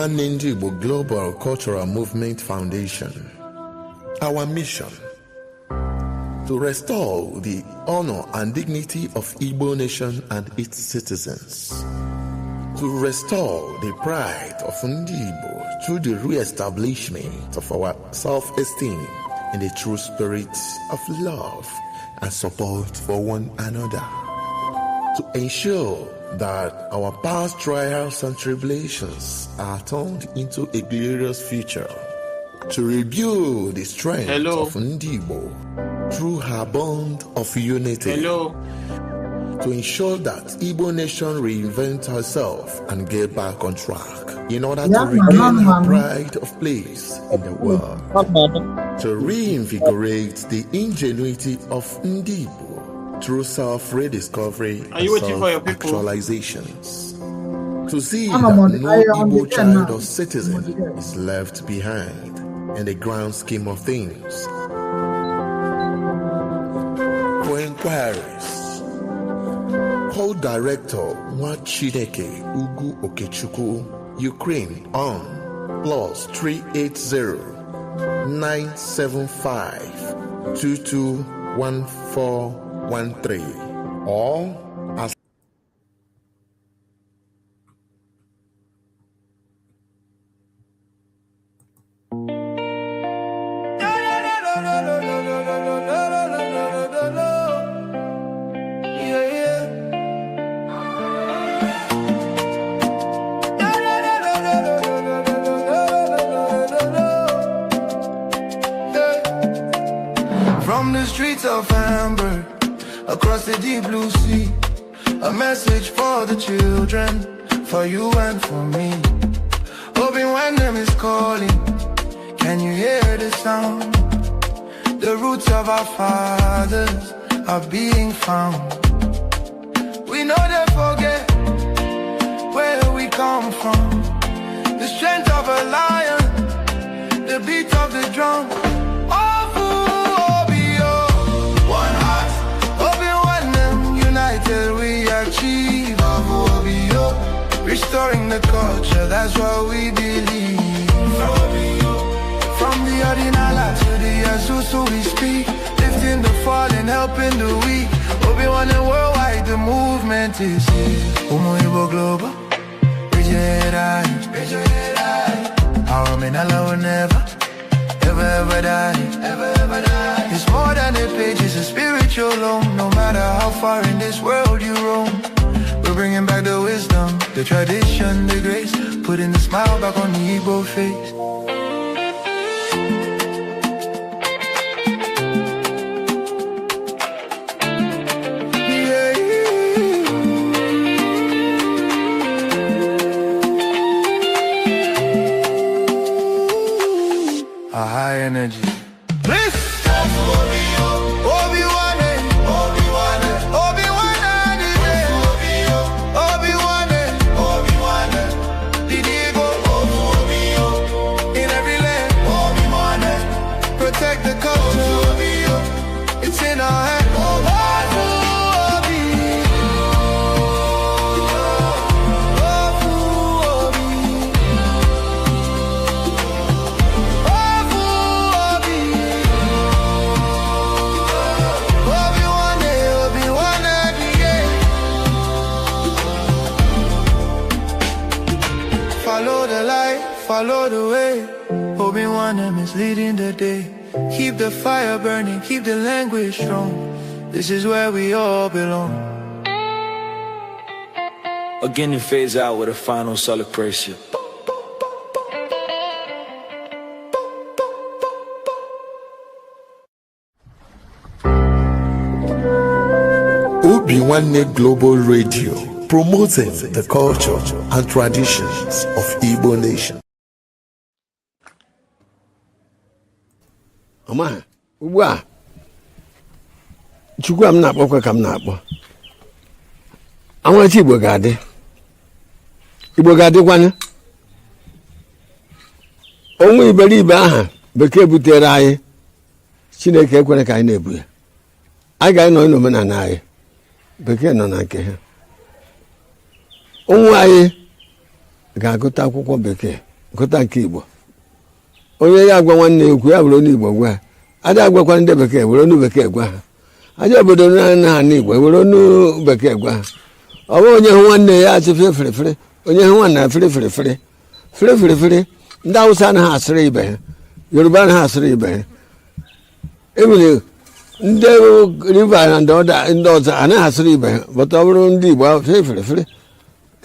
Obinwannem Igbo Global Cultural Movement Foundation. Our mission: to restore the honor and dignity of Igbo nation and its citizens. To restore the pride of Igbo through the re-establishment of our self-esteem in the true spirit of love and support for one another. To ensure that our past trials and tribulations are turned into a glorious future. To rebuild the strength of Igbo through her bond of unity. To ensure that Igbo nation reinvent herself and get back on track in order to regain her pride of place in the world. To reinvigorate the ingenuity of Igbo through self-rediscovery and self-actualizations. To see that no Igbo child or citizen is left behind in the grand scheme of things. For inquiries, call Director Nwachineke Ugu Okechukwu, Ukraine on +380 975 221413 or as from the streets of Amber, across the deep blue sea, a message for the children, for you and for me. Obinwannem is calling, can you hear the sound? The roots of our fathers are being found. We know they forget where we come from. The strength of a lion, the beat of the drum. We achieve OFU-OBI, restoring the culture, that's what we believe. From the Ordinala to the Asusu we speak, lifting the fallen, helping the weak. Obinwannem worldwide, the movement is here. Igbo global, raise your head high, raise your head high. Our menala will never, ever die, ever die. It's more than a page, it's a spiritual loan. No matter how far in this world you roam, we're bringing back the wisdom, the tradition, the grace, putting the smile back on the Igbo face. A high energy. Follow the light, follow the way. Obinwannem is leading the day. Keep the fire burning, keep the language strong. This is where we all belong. Again, it fades out with a final celebration. Obinwannem Global Radio, promoting the culture and traditions of Igbo nation. Oma, ugbu Chukwu am na-akpọkwa ka m na-akpọ. Anwachi Igbo ga-adị. Igbo ga-adịkwanụ. Onwe iberibe aha bekee butere anyị. Chineke ekwere ka anyị na-ebu ya. Anyị ga-anọ n'omenala anyị. Bekee nọ na nke ha. Onwe anyị ga-agụta akwụkwọ bekee nkụta nke Igbo onye ya agwa nwanne ekwu ya bụrụ onye Igbo gwa ha aja agwakwa ndị bekee were onu bekee gwa ha aja obodo na ha n'Igbo were onu bekee gwa ha ọ bụ onye hụ nwanne ya achịfe firifiri onye hụ nwanne ya firifiri ndị Awụsa anaghị asịrị ibe ha Yoruba anaghị asịrị ibe ha emere ndị River na ndị ọzọ anaghị asịrị ibe ha bụta ọ bụrụ ndị Igbo firifiri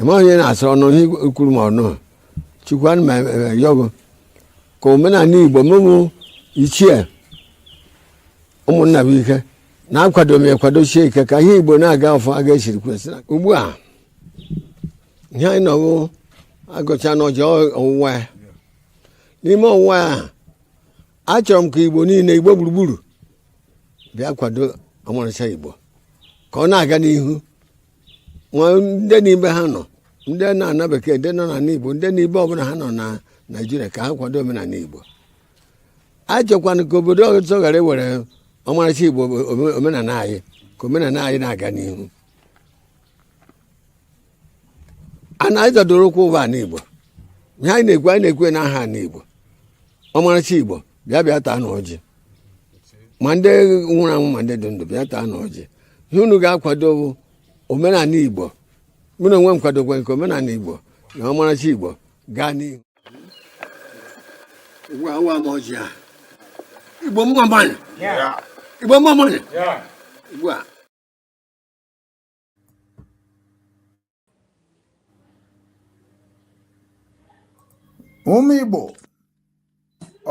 ịma onye na-asịrị ọnụ ikwuru ma ọnụ chukwu ma yọgụ ka omenala Igbo mụmụ ichie ụmụnna bụ ike na-akwado m ekwadochie ike ka ihe Igbo na-aga ọfọ aga esiri kwesịrị ugbu a ihe anyị nọbụ agụcha n'ọjọọ ọwụwa ya n'ime ọwụwa ya achọrọ m ka Igbo niile Igbo gburugburu bịa kwado ọmarịcha Igbo ka ọ na-aga n'ihu ndị n'ibe ha nọ ndị na-ana bekee ndị nọ n'ala Igbo ndị n'ibe ọbụla ha nọ na Naịjirịa ka ha kwado omenala Igbo achọkwana ka obodo ọzọ ghara ewere ọmarịcha Igbo omenala anyị ka omenala anyị na-aga n'ihu a na-azọdoro ụkwụ ụba n'Igbo ihe anyị na-ekwe n'aha n'Igbo ọmarịcha Igbo bịa taa n'ọjị ma ndị nwụrụ anwụ ma ndị dị ndụ bịa taa n'ọjị ihe unu ga-akwado omenala Igbo mụ na onwe m kwadokwa nke omenala Igbo na ọmarịcha Igbo gaa n'ihu Igbo mmamanya Igbo mmamanya ugbu a ụmụ Igbo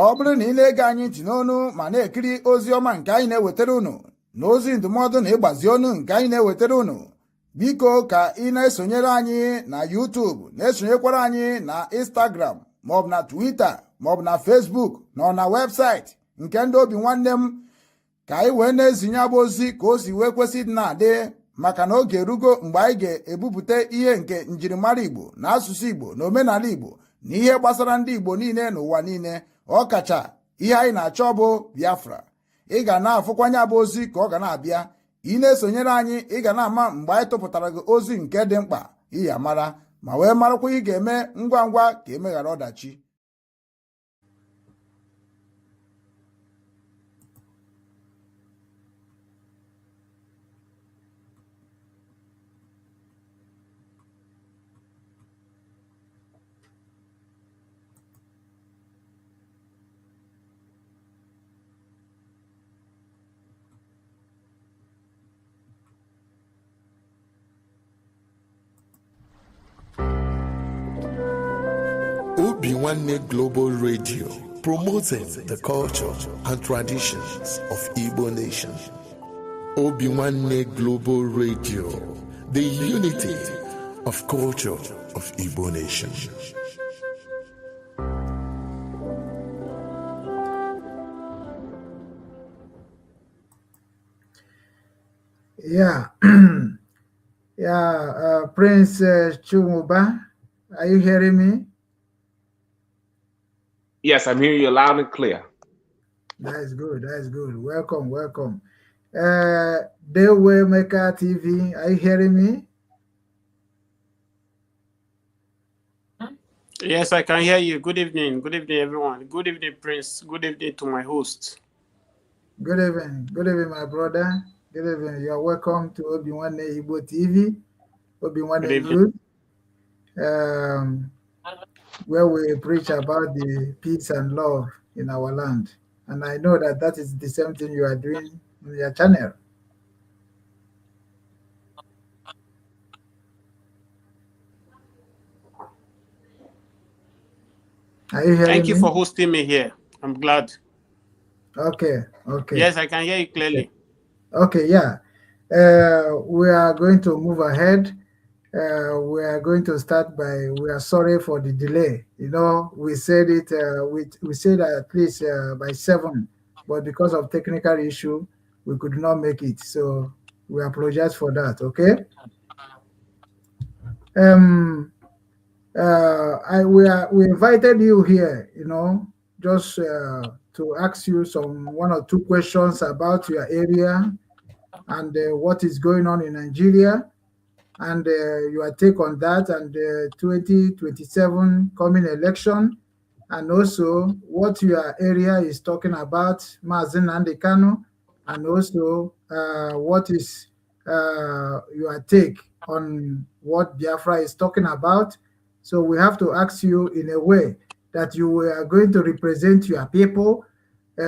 ọ bụrụ na ị na-ege anyị ntị n'ọnụ ma na-ekiri ozi ọma nke anyị na-ewetara unu na ozi ndụmọdụ na ịgbazi ọnụ nke anyị na-ewetara unu biko ka ị na-esonyere anyị na YouTube na-esonyekwara anyị na Instagram maọbụ na Twitter maọbụ na Facebook na ọ na webụsaịtị nke ndị Obinwannem ka anyị wee na-ezinye abụ ozi ka o si wee kwesị dị na-adị maka na oge erugo mgbe anyị ga-ebupụta ihe nke njirimara Igbo na asụsụ Igbo na omenala Igbo na ihe gbasara ndị Igbo niile n'ụwa niile ọ kacha ihe anyị na-achọ bụ Biafra ị ga na-afụkwanye abụ ozi ka ọ ga na-abịa ị na-esonyere anyị ị ga na-ama mgbe anyị tụpụtara gị ozi nke dị mkpa iyi amara ma wee marakwa ị ga-eme ngwa ngwa ka emeghara ọdachi Obinwannem Global Radio, promoting the culture and traditions of Igbo nation. Obinwannem Global Radio, the unity of culture of Igbo nation. Yeah, Prince Chumuba, are you hearing me? Yes, I'm hearing you loud and clear. That's good. Welcome. Dewey Maker TV, are you hearing me? Yes, I can hear you. Good evening, everyone. Good evening, Prince. Good evening to my host. Good evening, my brother. Good evening. You're welcome to Obinwannem Igbo TV, Obinwannem Group, where we preach about the peace and love in our land. And I know that is the same thing you are doing on your channel. Are you hearing Thank you me? for hosting me here. I'm glad. Okay. Yes, I can hear you clearly. Okay, yeah. We are going to move ahead. We are going to start by, we are sorry for the delay. You know, we said it, we said at least by 7, but because of technical issue, we could not make it. So we apologize for that, okay? We invited you here, you know, just to ask you one or two questions about your area and what is going on in Nigeria, and your take on that, and the 2027 coming election, and also what your area is talking about, Mazi Nnamdi Kanu, and also what is your take on what Biafra is talking about. So we have to ask you in a way that you are going to represent your people,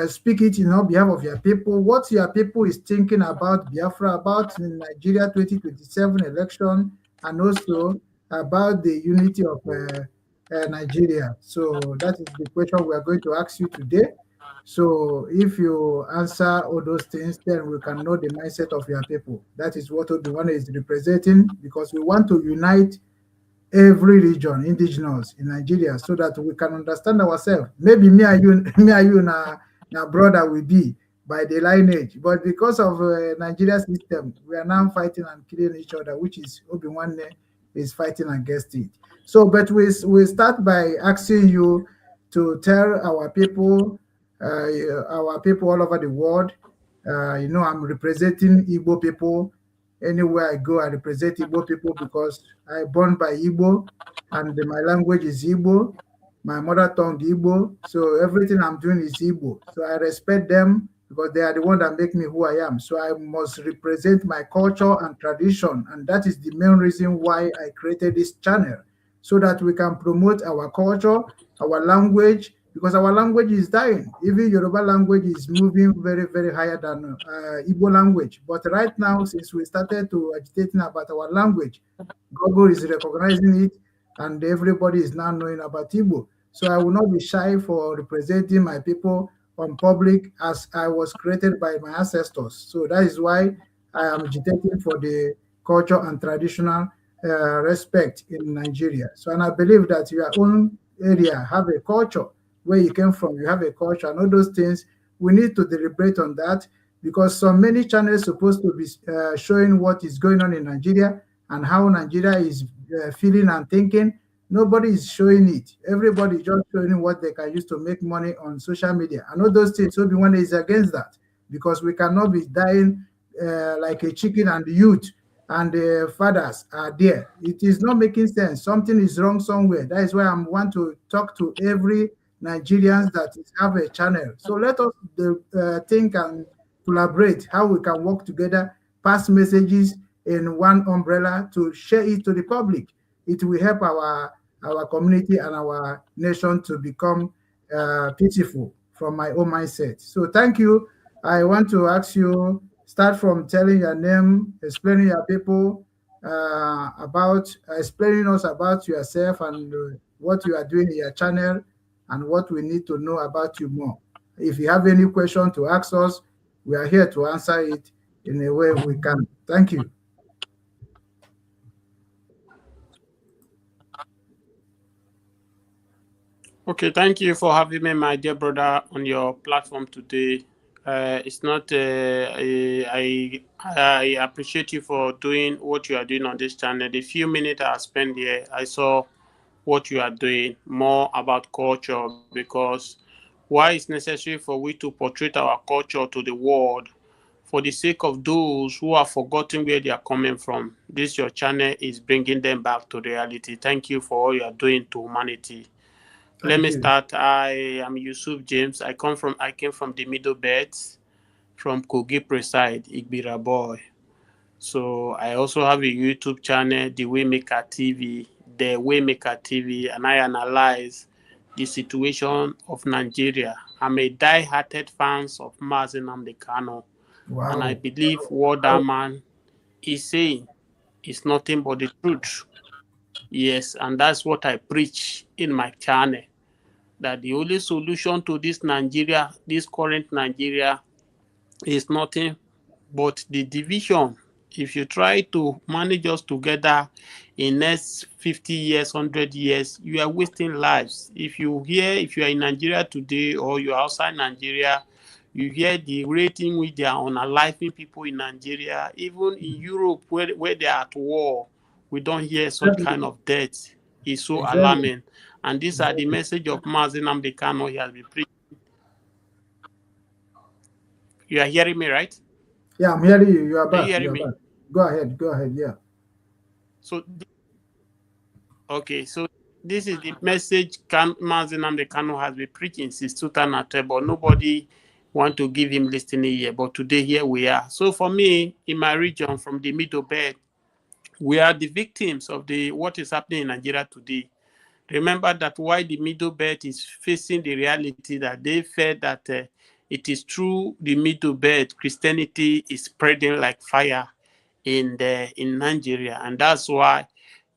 speak it in on behalf of your people, what your people is thinking about Biafra, about the Nigeria 2027 election, and also about the unity of Nigeria. So that is the question we are going to ask you today. So if you answer all those things, then we can know the mindset of your people. That is what Obinwannem is representing, because we want to unite every region, indigenous in Nigeria, so that we can understand ourselves. Maybe me and you, now brother will be by the lineage, but because of Nigeria system, we are now fighting and killing each other, which is Obinwannem is fighting against it. So, but we start by asking you to tell our people all over the world. I'm representing Igbo people. Anywhere I go, I represent Igbo people because I born by Igbo, and my language is Igbo, my mother tongue Igbo. So everything I'm doing is Igbo. So I respect them because they are the one that make me who I am. So I must represent my culture and tradition, and that is the main reason why I created this channel, so that we can promote our culture, our language, because our language is dying. Even Yoruba language is moving very, very higher than Igbo language. But right now, since we started to agitating about our language, Google is recognizing it, and everybody is now knowing about Igbo. So I will not be shy for representing my people on public, as I was created by my ancestors. So that is why I am agitating for the culture and traditional respect in Nigeria. So, and I believe that your own area have a culture, where you came from, you have a culture, and all those things. We need to deliberate on that, because so many channels supposed to be showing what is going on in Nigeria and how Nigeria is feeling and thinking. Nobody is showing it. Everybody just showing what they can use to make money on social media. And all those things, Obi-Wan is against that, because we cannot be dying like a chicken, and the youth and the fathers are there. It is not making sense. Something is wrong somewhere. That is why I want to talk to every Nigerians that have a channel. So let us think and collaborate how we can work together, pass messages in one umbrella to share it to the public. It will help our community and our nation to become peaceful, from my own mindset. So thank you. I want to ask you, start from telling your name, explaining your people, explaining us about yourself and what you are doing in your channel, and what we need to know about you more. If you have any question to ask us, we are here to answer it in a way we can. Thank you. Okay, thank you for having me, my dear brother, on your platform today. It's not. I appreciate you for doing what you are doing on this channel. The few minutes I spent here, I saw what you are doing, more about culture, because why it's necessary for we to portray our culture to the world, for the sake of those who have forgotten where they are coming from. This your channel is bringing them back to reality. Thank you for all you are doing to humanity. Let me start. I am Yusuf James. I came from the Middle Belt, from Kogi Preside, Igbira boy. So I also have a YouTube channel, The Waymaker TV, and I analyze the situation of Nigeria. I'm a die-hearted fan of Mazi Nnamdi Kanu, and I believe what that man is saying is nothing but the truth. Yes, and that's what I preach in my channel, that the only solution to this Nigeria, this current Nigeria, is nothing but the division. If you try to manage us together in next 50 years, 100 years, you are wasting lives. If you are in Nigeria today or you are outside Nigeria, you hear the rate in which they are unaliving people in Nigeria, even in Europe where they are at war, we don't hear such kind of death. It's so alarming. And these are the message of Mazi Nnamdi Kanu he has been preaching. You are hearing me, right? Yeah, I'm hearing you. You are back. You hearing me? Go ahead. Yeah. So, okay. So this is the message Mazi Nnamdi Kanu has been preaching since 2012, but nobody want to give him listening ear. But today, here we are. So for me, in my region, from the Middle Belt, we are the victims of what is happening in Nigeria today. Remember that why the Middle Belt is facing the reality that they felt that it is through the Middle Belt, Christianity is spreading like fire in Nigeria, and that's why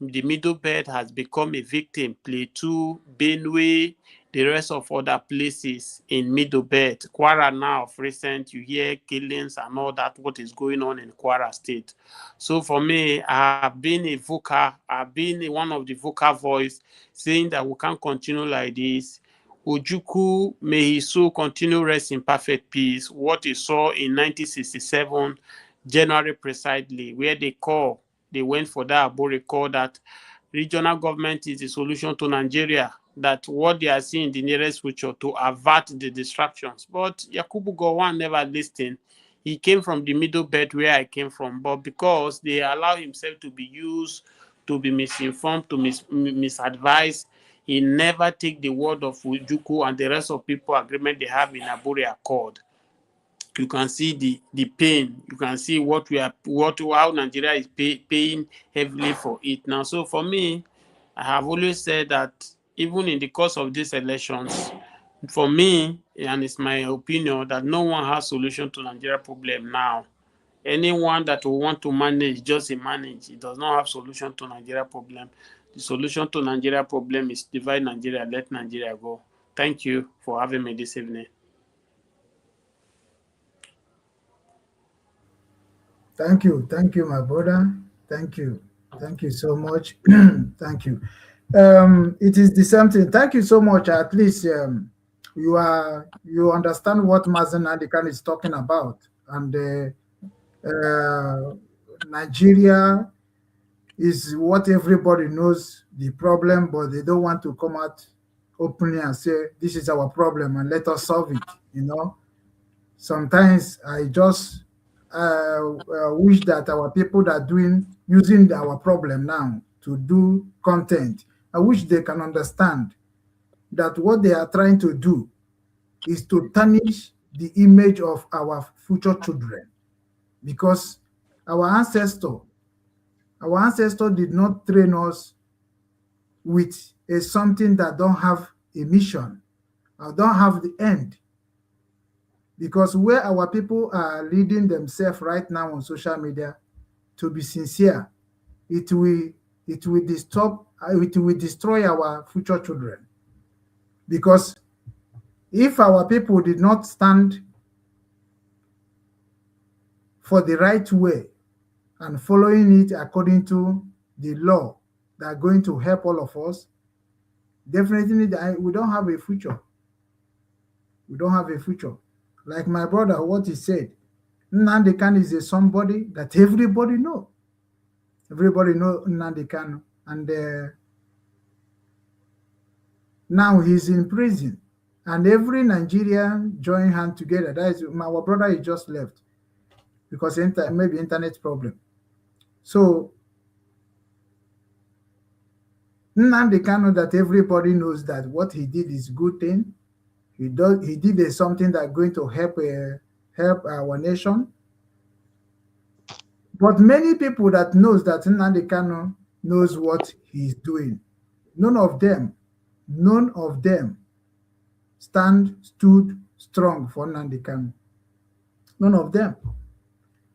the Middle Belt has become a victim. Plateau, Benue, the rest of other places in Middle Belt. Kwara now, of recent, you hear killings and all that, what is going on in Kwara State. So for me, I've been one of the vocal voice saying that we can't continue like this. Ojukwu, may his soul continue rest in perfect peace. What he saw in 1967, January precisely, where they went for that Abore call that regional government is the solution to Nigeria, that what they are seeing in the nearest future to avert the distractions. But Yakubu Gowon never listened. He came from the Middle Belt where I came from, but because they allow himself to be used, to be misinformed, to misadvised, he never take the word of Ujuku and the rest of people agreement they have in Abure Accord. You can see the pain. You can see how Nigeria is paying heavily for it now. So for me, I have always said that even in the course of these elections, for me, and it's my opinion, that no one has solution to Nigeria problem now. Anyone that will want to manage, just manage. It does not have solution to Nigeria problem. The solution to Nigeria problem is divide Nigeria, let Nigeria go. Thank you for having me this evening. Thank you, my brother. Thank you so much. Thank you. It is the same thing. Thank you so much. At least you understand what Mazi Nnamdi Kanu is talking about, and Nigeria is what everybody knows the problem, but they don't want to come out openly and say this is our problem and let us solve it. Sometimes I just wish that our people that are using our problem now to do content, I wish they can understand that what they are trying to do is to tarnish the image of our future children, because our ancestor did not train us with something that don't have a mission or don't have the end. Because where our people are leading themselves right now on social media, to be sincere, it will destroy our future children. Because if our people did not stand for the right way and following it according to the law that are going to help all of us, definitely we don't have a future. We don't have a future. Like my brother, what he said, Nnamdi Kanu is somebody that everybody know. Everybody know Nnamdi Kanu, and now he's in prison, and every Nigerian join hand together. That is, my brother, he just left because maybe internet problem. So Nnamdi Kanu, that everybody knows that what he did is good thing. He did something that's going to help our nation. But many people that knows that Nnamdi Kanu knows what he's doing. None of them stood strong for Nnamdi Kanu. None of them.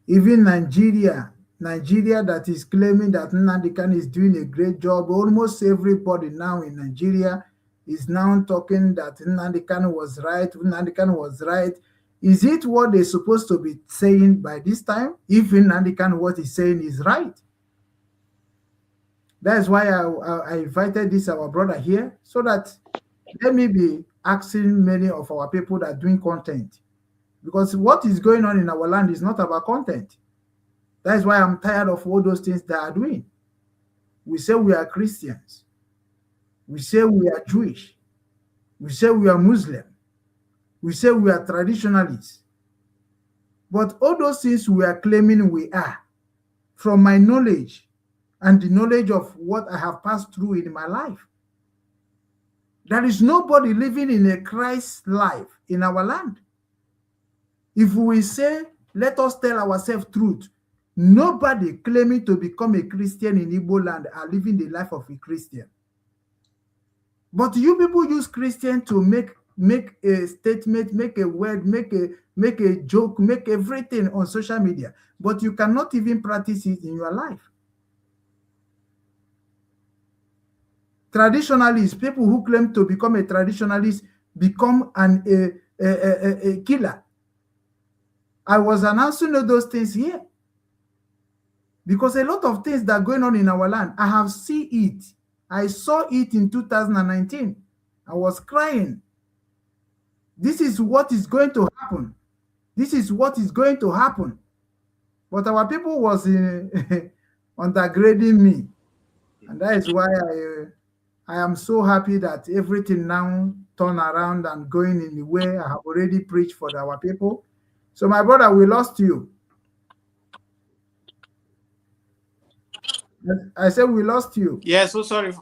Even Nigeria that is claiming that Nnamdi Kanu is doing a great job. Almost everybody now in Nigeria is now talking that Nnamdi Kanu was right. Nnamdi Kanu was right. Is it what they're supposed to be saying by this time? If Nnamdi Kanu what he's saying is right. That's why I invited our brother here, so that let me be asking many of our people that are doing content. Because what is going on in our land is not about content. That's why I'm tired of all those things they are doing. We say we are Christians. We say we are Jewish. We say we are Muslim. We say we are traditionalists. But all those things we are claiming we are, from my knowledge and the knowledge of what I have passed through in my life, There is nobody living in a Christ life in our land. If we say, let us tell ourselves truth, nobody claiming to become a Christian in Igbo land are living the life of a Christian. But you people use Christian to make a statement, make a word, make a joke, make everything on social media, but you cannot even practice it in your life. Traditionalists, people who claim to become a traditionalist, become a killer. I was announcing all those things here because a lot of things that are going on in our land, I have seen it. I saw it in 2019. I was crying. This is what is going to happen. This is what is going to happen. But our people was undergrading me. And that is why I am so happy that everything now turn around and going in the way I have already preached for our people. So my brother, we lost you. I said we lost you. Yeah, so sorry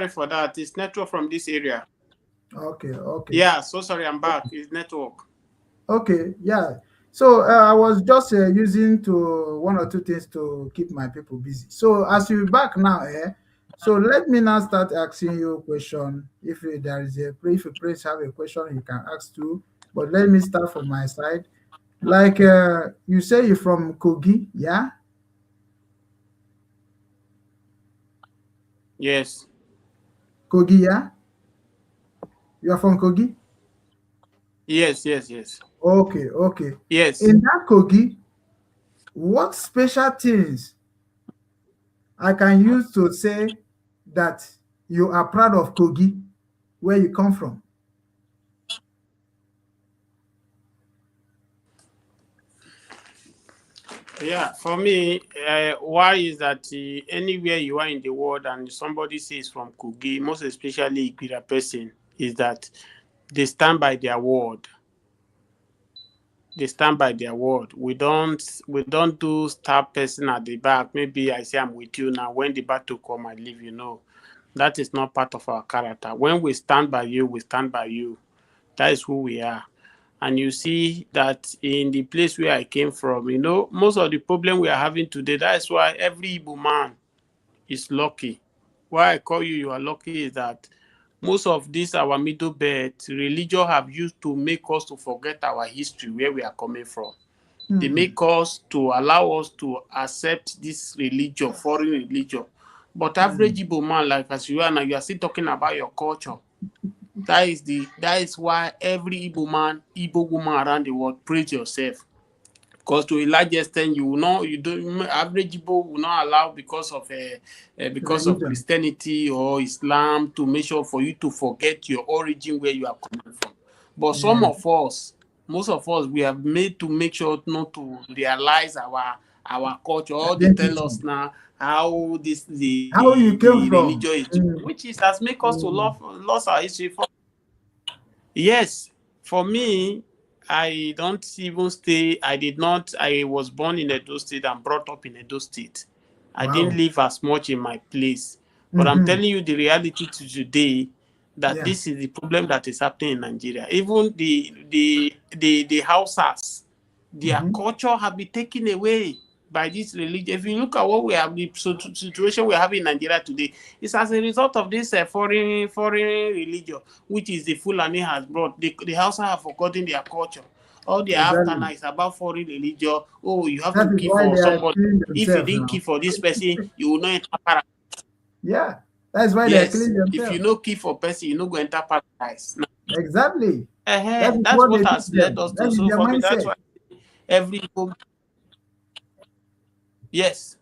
for that. It's network from this area. Okay. Yeah, so sorry, I'm back. It's network. Okay, yeah. So I was just using one or two things to keep my people busy. So as you're back now, so let me now start asking you a question. If you please have a question, you can ask too. But let me start from my side. Like you say you're from Kogi, yeah? Yes. Kogi, yeah? You are from Kogi? Yes. Okay. Yes. In that Kogi, what special things I can use to say that you are proud of Kogi, where you come from? Yeah, for me, why is that anywhere you are in the world and somebody says from Kogi, most especially Igbo person, is that they stand by their word. They stand by their word. We don't do stab person at the back. Maybe I say I'm with you now. When the battle come, I leave you. No, that is not part of our character. When we stand by you, we stand by you. That is who we are. And you see that in the place where I came from, most of the problem we are having today, that's why every Igbo man is lucky. Why I call you are lucky is that most of this, our middle birth, religion have used to make us to forget our history, where we are coming from. They make us to allow us to accept this religion, foreign religion. But average Igbo man, like as you are now, you are still talking about your culture. That is why every Igbo woman around the world, praise yourself. Because to a large extent, average Igbo will not allow because of Christianity or Islam to make sure for you to forget your origin, where you are coming from. But some of us, most of us, we have made to make sure not to realize our culture. All they tell us now how the religion is doing, which has made us to lost our history. Yes, for me, I don't even stay. I was born in Edo State and brought up in Edo State. I didn't live as much in my place. But I'm telling you the reality to today, that this is the problem that is happening in Nigeria. Even the Hausas, their culture have been taken away by this religion. If you look at what we have, the situation we have in Nigeria today, it's as a result of this foreign religion, which is the Fulani has brought. The Hausa have forgotten their culture. All they have now is about foreign religion. Oh, you have to kill for somebody. If you didn't kill for this person, you will not enter paradise. Yeah, that's why they're killing themselves. If you no kill for person, you no go enter paradise. Now, exactly. That's what has led us to. So for me, that's why every Igbo, yes.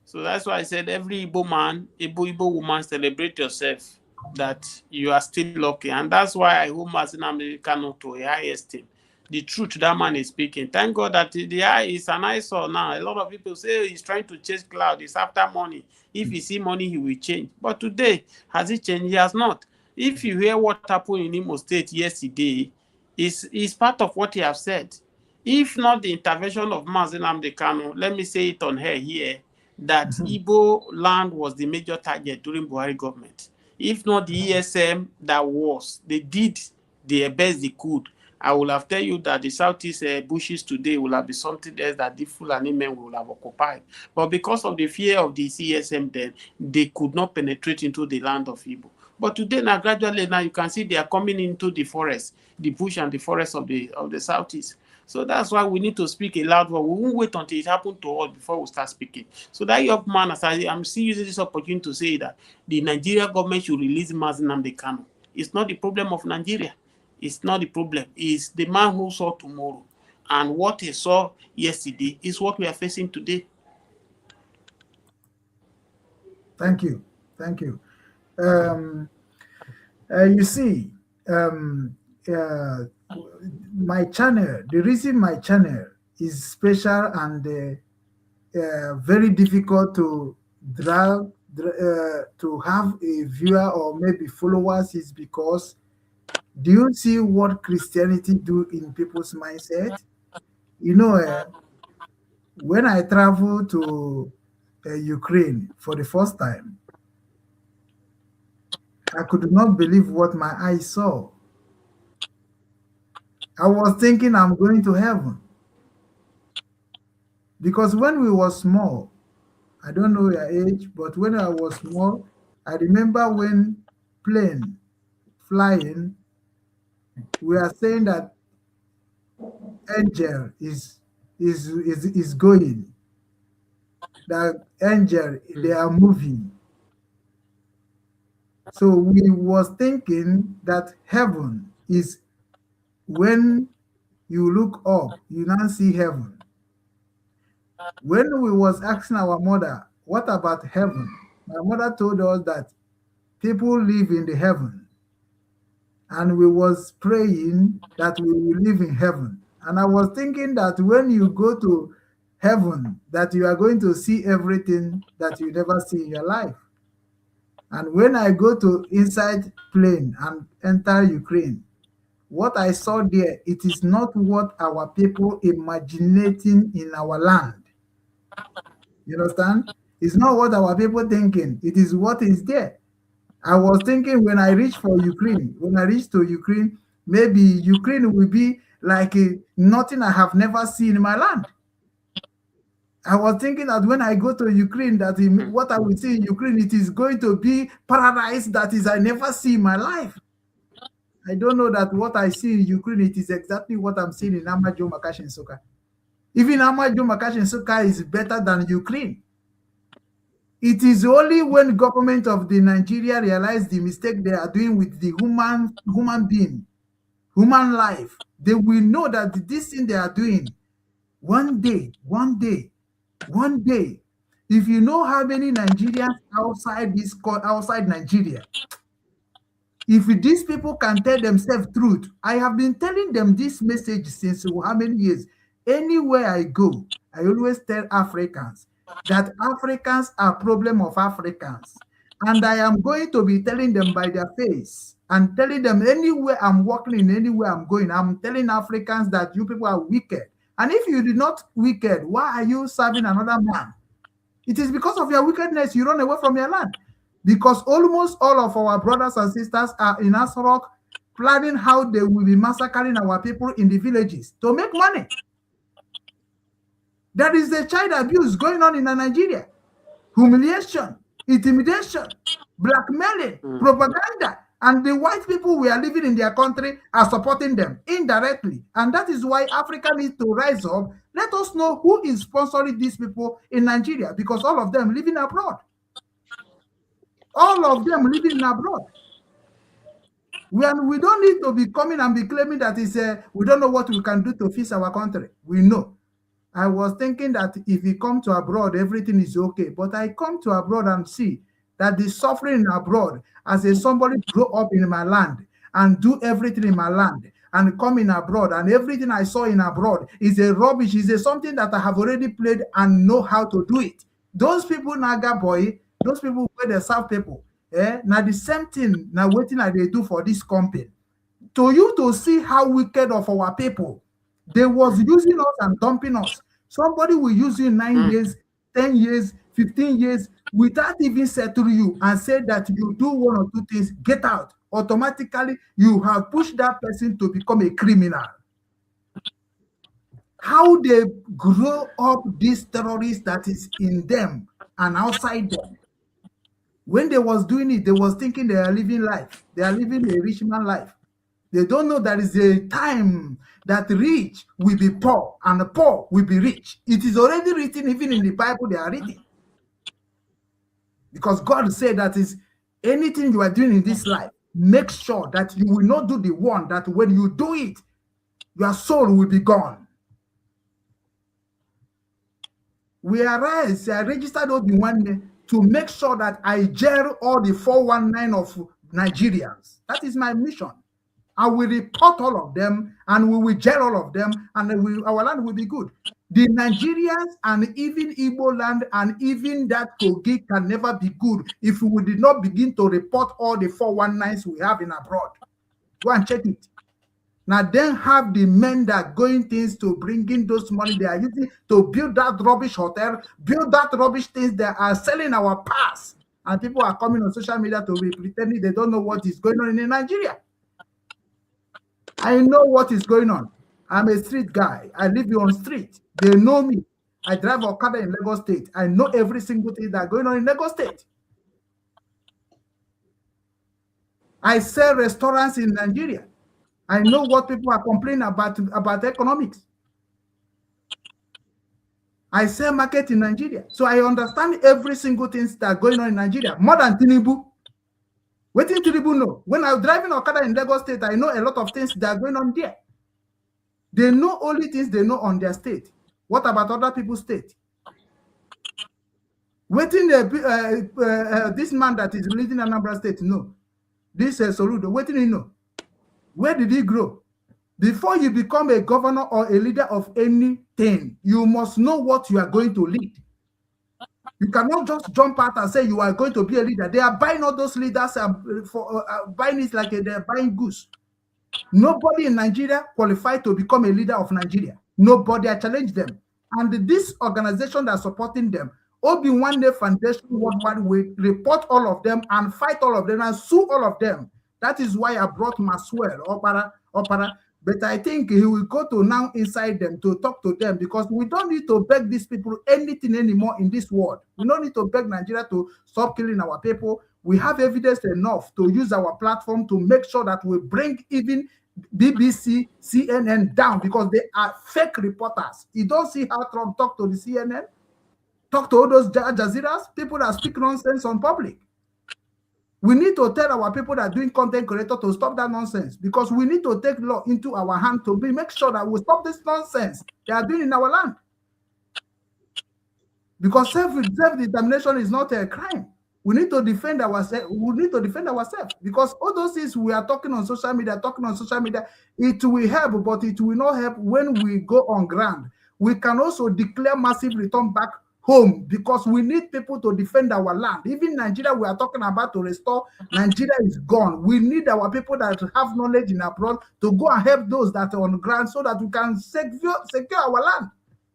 So that's why I said every Igbo woman, celebrate yourself that you are still lucky. And that's why I hold Mazin Americano to a high esteem. The truth that man is speaking. Thank God that the eye is an eyesore now. A lot of people say he's trying to chase cloud. He's after money. If he see money, he will change. But today, has he changed? He has not. If you hear what happened in Imo State yesterday, is part of what he has said. If not the intervention of Mazin Americano, let me say it on her here, that Igbo land was the major target during Buhari government. If not the ESM that was, they did the best they could. I will have tell you that the southeast bushes today will have been something else that the Fulani men will have occupied. But because of the fear of the CSM then, they could not penetrate into the land of Igbo. But today now, gradually now, you can see they are coming into the forest, the bush and the forest of the southeast. So that's why we need to speak a loud word. We won't wait until it happens to us before we start speaking. So that young man, as I'm still using this opportunity to say that the Nigerian government should release Mazi Nnamdi Kanu. It's not the problem of Nigeria. It's not the problem. It's the man who saw tomorrow. And what he saw yesterday is what we are facing today. Thank you. Thank you. You see, my channel, the reason my channel is special and very difficult to drag, to have a viewer or maybe followers is because, do you see what Christianity do in people's mindset? You know, when I travel to Ukraine for the first time, I could not believe what my eyes saw. I was thinking I'm going to heaven. Because when we were small, I don't know your age, but when I was small, I remember when plane flying, we are saying that angel is going. That angel, they are moving. So we was thinking that heaven is when you look up, you now see heaven. When we was asking our mother, what about heaven? My mother told us that people live in the heaven. And we was praying that we will live in heaven. And I was thinking that when you go to heaven, that you are going to see everything that you never see in your life. And when I go to inside plane and enter Ukraine, what I saw there, it is not what our people imagining in our land. You understand? It's not what our people thinking. It is what is there. I was thinking when I reach to Ukraine, maybe Ukraine will be like nothing I have never seen in my land. I was thinking that when I go to Ukraine, that what I will see in Ukraine, it is going to be paradise that is I never see in my life. I don't know that what I see in Ukraine, it is exactly what I'm seeing in Amajo Makashin Soka. Even Amajo Makashin Soka is better than Ukraine. It is only when government of the Nigeria realize the mistake they are doing with the human being, human life, they will know that this thing they are doing, one day, if you know how many Nigerians outside Nigeria, if these people can tell themselves truth, I have been telling them this message since how many years? Anywhere I go, I always tell Africans that Africans are problem of Africans. And I am going to be telling them by their face and telling them anywhere I'm walking in, anywhere I'm going, I'm telling Africans that you people are wicked. And if you did not wicked, why are you serving another man? It is because of your wickedness you run away from your land. Because almost all of our brothers and sisters are in Asarok planning how they will be massacring our people in the villages to make money. There is a child abuse going on in Nigeria. Humiliation, intimidation, blackmailing, propaganda. And the white people we are living in their country are supporting them indirectly. And that is why Africa needs to rise up. Let us know who is sponsoring these people in Nigeria, because all of them living abroad. All of them living abroad. We don't need to be coming and be claiming that we don't know what we can do to fix our country. We know. I was thinking that if we come to abroad, everything is okay. But I come to abroad and see that the suffering abroad, as somebody grow up in my land and do everything in my land and come in abroad, and everything I saw in abroad is a rubbish, is something that I have already played and know how to do it. Those people, Naga boy, those people were the South people. Now the same thing, now waiting that they do for this company. To you to see how wicked of our people, they was using us and dumping us. Somebody will use you 9 years, 10 years, 15 years without even settling you and say that you do one or two things, get out. Automatically, you have pushed that person to become a criminal. How they grow up this terrorist that is in them and outside them. When they was doing it, they was thinking they are living life. They are living a rich man life. They don't know there is a time that rich will be poor and the poor will be rich. It is already written even in the Bible they are reading. Because God said that is anything you are doing in this life, make sure that you will not do the one that when you do it, your soul will be gone. Whereas I registered Obinwannem to make sure that I jail all the 419 of Nigerians. That is my mission. I will report all of them and we will jail all of them and our land will be good. The Nigerians and even Igbo land and even that Kogi can never be good if we did not begin to report all the 419s we have in abroad. Go and check it. Now then have the men that are going things to bring in those money they are using to build that rubbish hotel, build that rubbish things that are selling our pass. And people are coming on social media to be pretending they don't know what is going on in Nigeria. I know what is going on. I'm a street guy. I live on street. They know me. I drive Okada in Lagos State. I know every single thing that's going on in Lagos State. I sell restaurants in Nigeria. I know what people are complaining about economics. I sell market in Nigeria. So I understand every single thing that's going on in Nigeria. More than Tinubu. What did Tinubu know? When I was driving Okada in Lagos State, I know a lot of things that are going on there. They know only things they know on their state. What about other people's state? Waiting this man that is leading Anambra State, no. This Soludo, what did he know? Where did he grow? Before you become a governor or a leader of anything, you must know what you are going to lead. You cannot just jump out and say you are going to be a leader. They are buying all those leaders for buying it like they're buying goose. Nobody in Nigeria qualified to become a leader of Nigeria. Nobody. I challenge them. And this organization that's supporting them, Obinwannem Foundation Worldwide, will report all of them and fight all of them and sue all of them. That is why I brought Maswell, Opara. But I think he will go to now inside them to talk to them because we don't need to beg these people anything anymore in this world. We don't need to beg Nigeria to stop killing our people. We have evidence enough to use our platform to make sure that we bring even BBC, CNN down because they are fake reporters. You don't see how Trump talk to the CNN, talk to all those Al Jazeera's, people that speak nonsense on public. We need to tell our people that are doing content creator to stop that nonsense because we need to take law into our hand to make sure that we stop this nonsense they are doing in our land. Because self-determination is not a crime. We need to defend ourselves. We need to defend ourselves because all those things we are talking on social media, it will help, but it will not help when we go on ground. We can also declare massive return back home because we need people to defend our land. Even Nigeria, we are talking about to restore. Nigeria is gone. We need our people that have knowledge in abroad to go and help those that are on the ground so that we can secure our land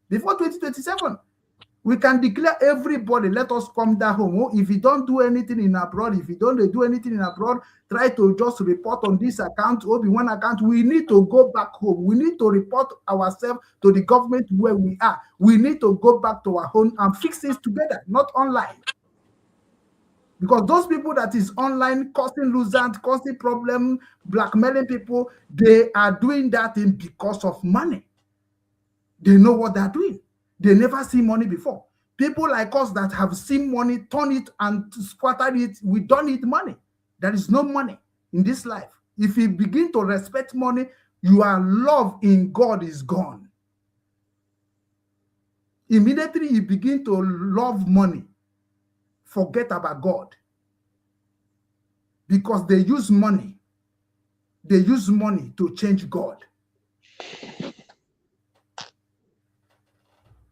before 2027. We can declare everybody, let us come down home. Oh, if you don't do anything in abroad, if you don't do anything in abroad, try to just report on this account, Obi-Wan account. We need to go back home. We need to report ourselves to the government where we are. We need to go back to our home and fix things together, not online. Because those people that is online causing losers, causing problem, blackmailing people, they are doing that thing because of money. They know what they're doing. They never see money before. People like us that have seen money, turn it and squatter it, we don't need money. There is no money in this life. If you begin to respect money, your love in God is gone. Immediately you begin to love money, forget about God. Because they use money. They use money to change God.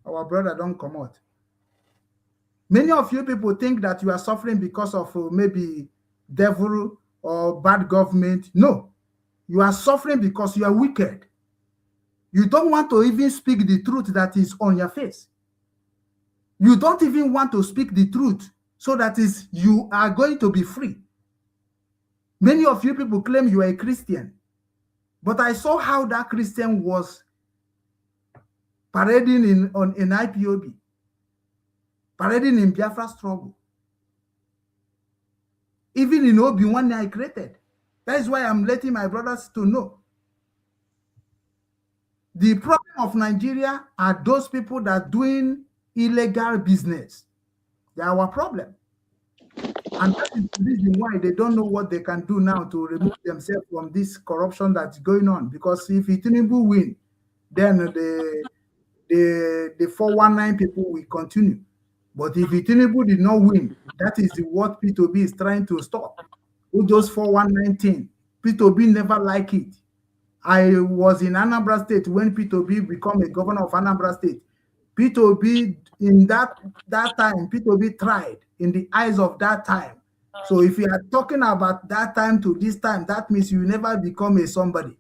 Our brother don't come out. Many of you people think that you are suffering because of maybe devil or bad government. No, you are suffering because you are wicked. You don't want to even speak the truth that is on your face. You don't even want to speak the truth so that is you are going to be free. Many of you people claim you are a Christian, but I saw how that Christian was parading in IPOB, parading in Biafra struggle. Even in Obinwannem I created. That is why I'm letting my brothers to know. The problem of Nigeria are those people that are doing illegal business. They are our problem. And that is the reason why they don't know what they can do now to remove themselves from this corruption that's going on. Because if Tinubu win, then the 419 people will continue. But if Tinubu did not win, that is what P2B is trying to stop. With those 419, P2B never like it. I was in Anambra State when P2B became a governor of Anambra State. P2B in that time, P2B tried in the eyes of that time. So if you are talking about that time to this time, that means you never become a somebody.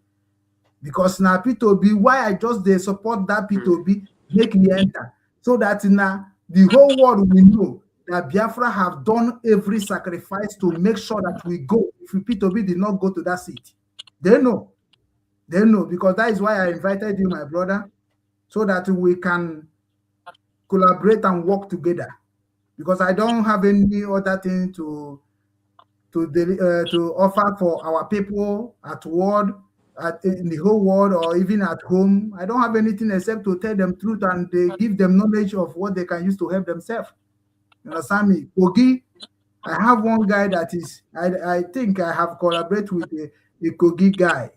Because now P2B, why I just they support that P2B, make me enter. So that now the whole world will know that Biafra have done every sacrifice to make sure that we go. If P2B did not go to that seat, they know. They know, because that is why I invited you, my brother, so that we can collaborate and work together. Because I don't have any other thing to offer for our people at world, in the whole world, or even at home. I don't have anything except to tell them truth and give them knowledge of what they can use to help themselves. You understand me? Kogi, I have one guy that is, I think I have collaborated with a Kogi guy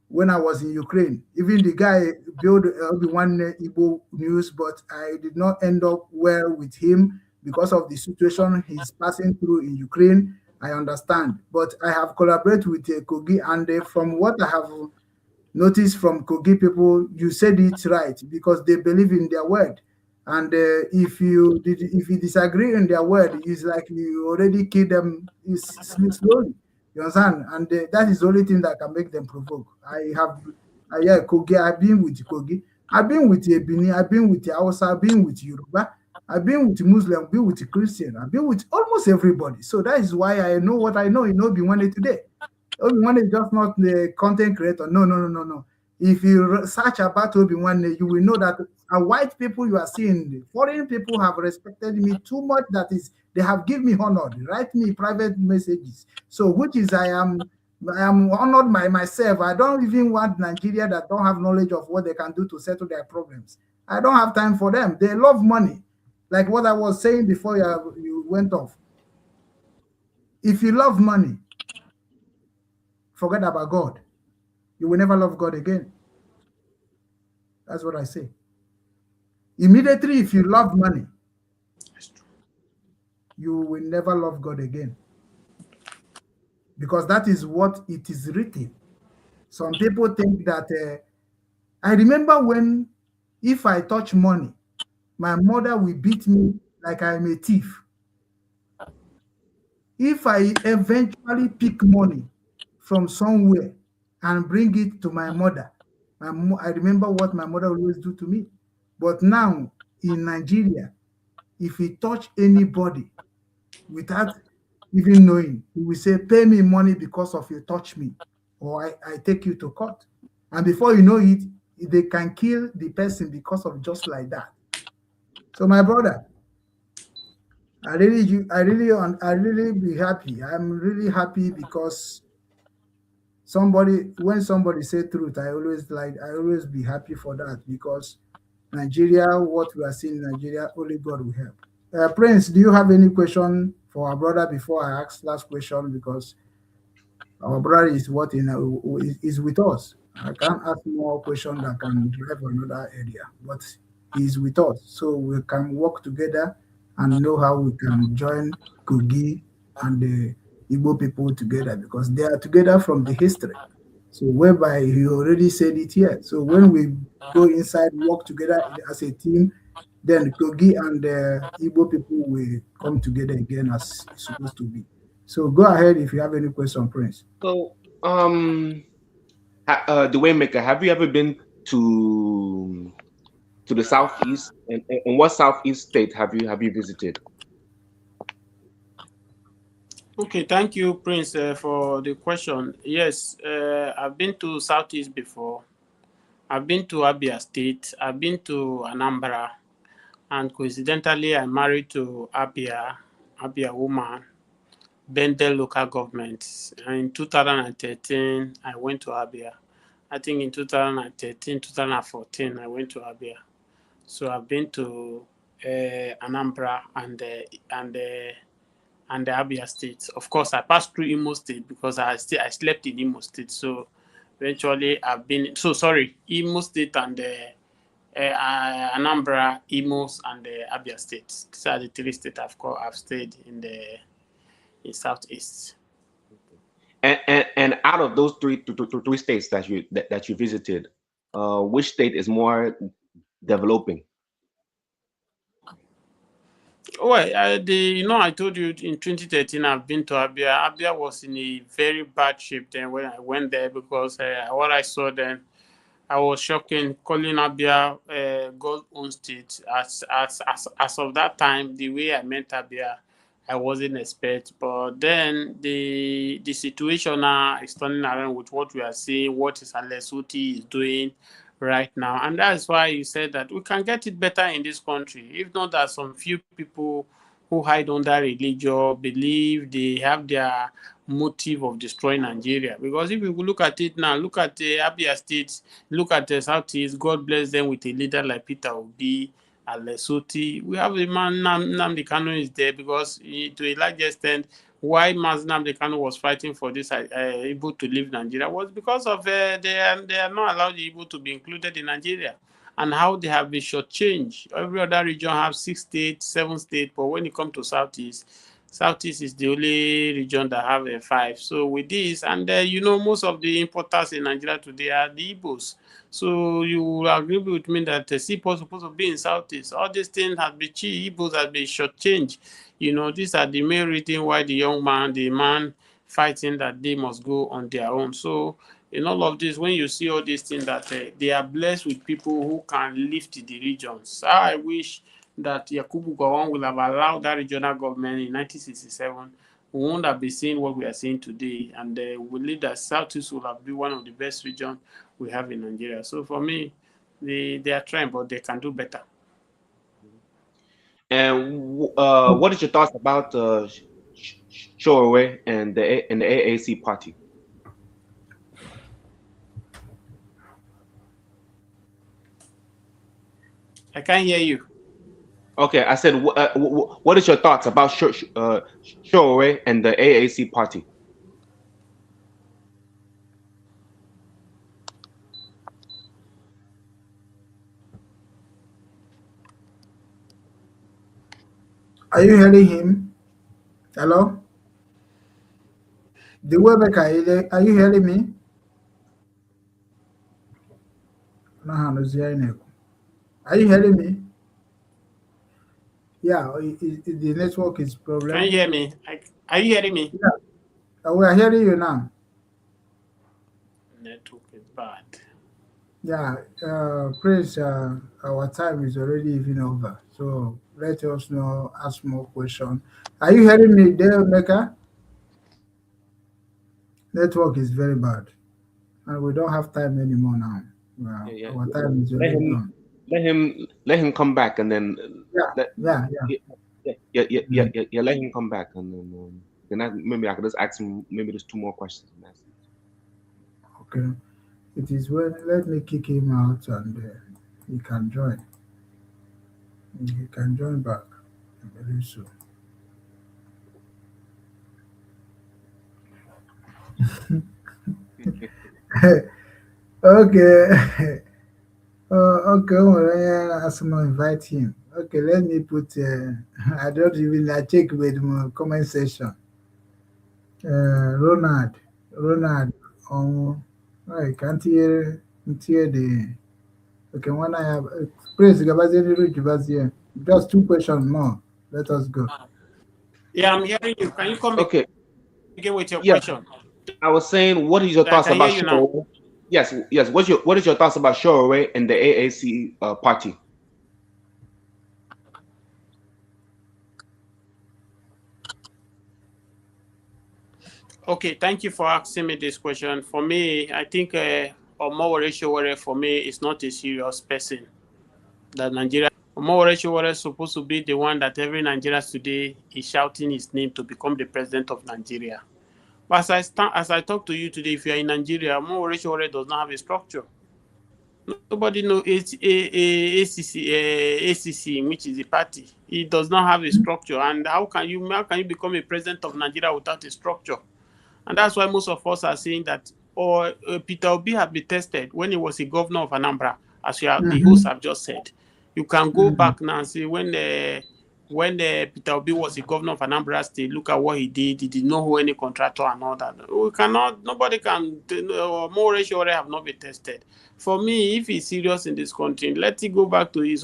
when I was in Ukraine. Even the guy built Obinwannem Igbo news, but I did not end up well with him because of the situation he's passing through in Ukraine. I understand, but I have collaborated with Kogi, and from what I have noticed from Kogi people, you said it right, because they believe in their word. And if you disagree in their word, it's like you already kill them slowly. You understand? And that is the only thing that can make them provoke. Kogi. I've been with Kogi. I've been with Ebini. I've been with Hausa. I've been with Yoruba. I've been with Muslim. I've been with Christian. I've been with almost everybody. So that is why I know what I know in Obinwannem today. Obinwannem is just not the content creator. No. If you search about Obinwannem, you will know that white people you are seeing, foreign people have respected me too much. That is, they have given me honor, write me private messages. So, which is I am honored by myself. I don't even want Nigeria that don't have knowledge of what they can do to settle their problems. I don't have time for them. They love money, like what I was saying before you went off. If you love money, forget about God. You will never love God again. That's what I say. Immediately, if you love money, you will never love God again. Because that is what it is written. Some people think that, I remember when, if I touch money, my mother will beat me like I'm a thief. If I eventually pick money from somewhere and bring it to my mother, I remember what my mother always do to me. But now in Nigeria, if you touch anybody without even knowing, he will say, pay me money because of you touch me, or I take you to court. And before you know it, they can kill the person because of just like that. So my brother, I really be happy. I'm really happy because when somebody say truth, I always be happy for that, because Nigeria, what we are seeing in Nigeria, only God will help. Prince, do you have any question for our brother before I ask last question? Because our brother is is with us. I can't ask more questions that can drive another area, but he's with us, so we can work together and know how we can join Kogi and the Igbo people together, because they are together from the history. So whereby he already said it here. So when we go inside, work together as a team, then Kogi and the Igbo people will come together again as it's supposed to be. So go ahead if you have any question, Prince. So, the Waymaker, have you ever been to to the southeast, and what southeast state have you visited? Okay, thank you, Prince, for the question. Yes, I've been to Southeast before. I've been to Abia State. I've been to Anambra, and coincidentally, I married to Abia woman, Bendel local government. And in 2013, I went to Abia. I think in 2013, 2014, I went to Abia. So I've been to Anambra and the Abia State. Of course, I passed through Imo State because I slept in Imo State. So eventually, I've been Imo State and Anambra, Imo, and Abia State. These are the three states I've stayed in Southeast. And out of those three states that you visited, which state is more developing? Well, I told you in 2013 I've been to Abia. Abia was in a very bad shape then when I went there because what I saw then, I was shocking. Calling Abia God's own state. As of that time, the way I met Abia, I wasn't expect. But then the situation now is turning around with what we are seeing, what is Lesotho is doing right now. And that's why you said that we can get it better in this country. If not that some few people who hide under religion believe they have their motive of destroying Nigeria. Because if you look at it now, look at the Abia State, look at the Southeast, God bless them with a leader like Peter Obi and Lesotho. We have a man, Nnamdi Kanu is there because to a large extent, why Nnamdi Kanu was fighting for this Igbo to leave Nigeria was because of they are not allowed the Igbo to be included in Nigeria, and how they have been shortchanged. Every other region have 6 states, 7 states, but when it comes to Southeast is the only region that have 5. So with this, and most of the importers in Nigeria today are the Igbos. So you will agree with me that the CPO supposed to be in Southeast. All these things have been cheap. Igbos have been shortchanged. These are the main reason why the man fighting that they must go on their own. So in all of this, when you see all these things that they are blessed with people who can lift the regions. I wish that Yakubu Gowon will have allowed that regional government in 1967. We won't have been seeing what we are seeing today, and we believe that Southeast will have been one of the best regions we have in Nigeria. So for me, they are trying, but they can do better. And what is your thoughts about Shoreway and the AAC party? I can't hear you. Okay, I said, what is your thoughts about Shoreway and the AAC party? Are you hearing him? Hello? The Webeker, are you hearing me? Are you hearing me? Yeah, the network is problem. Can you hear me? Are you hearing me? Yeah, we are hearing you now. Network is bad. Yeah, please, our time is already even over. So let us know, ask more questions. Are you hearing me there, Mecca? Network is very bad. And we don't have time anymore now. Our time is already gone. Let him come back, and then let him come back, and then maybe I could just ask him maybe just 2 more questions. Okay, it is well. Let me kick him out, and he can join. He can join back. I believe so. Okay. Okay, well, someone invite him. Okay, let me put. I don't even check with my comment section. Ronald. I can't hear the. Okay, when I have praise Gabazi, just 2 questions more. Let us go. Yeah, I'm hearing you. Can you come again with your question? I was saying, what is your thoughts about Shoreway? Yes. What is your thoughts about Shoreway and the AAC party? Okay, thank you for asking me this question. For me, I think Omowore Sowore for me is not a serious person. That Nigeria, Omowore Sowore is supposed to be the one that every Nigerian today is shouting his name to become the president of Nigeria. But as I talk to you today, if you are in Nigeria, Omowore Sowore does not have a structure. Nobody knows ACC, which is the party. It does not have a structure. And how can you become a president of Nigeria without a structure? And that's why most of us are saying that, Peter Obi had been tested when he was a governor of Anambra, as the hosts have just said. You can go back now and see when Peter Obi was the governor of Anambra State, look at what he did. He did not hold any contractor and all that. Nobody can, more ratio have not been tested. For me, if he's serious in this country, let him go back to his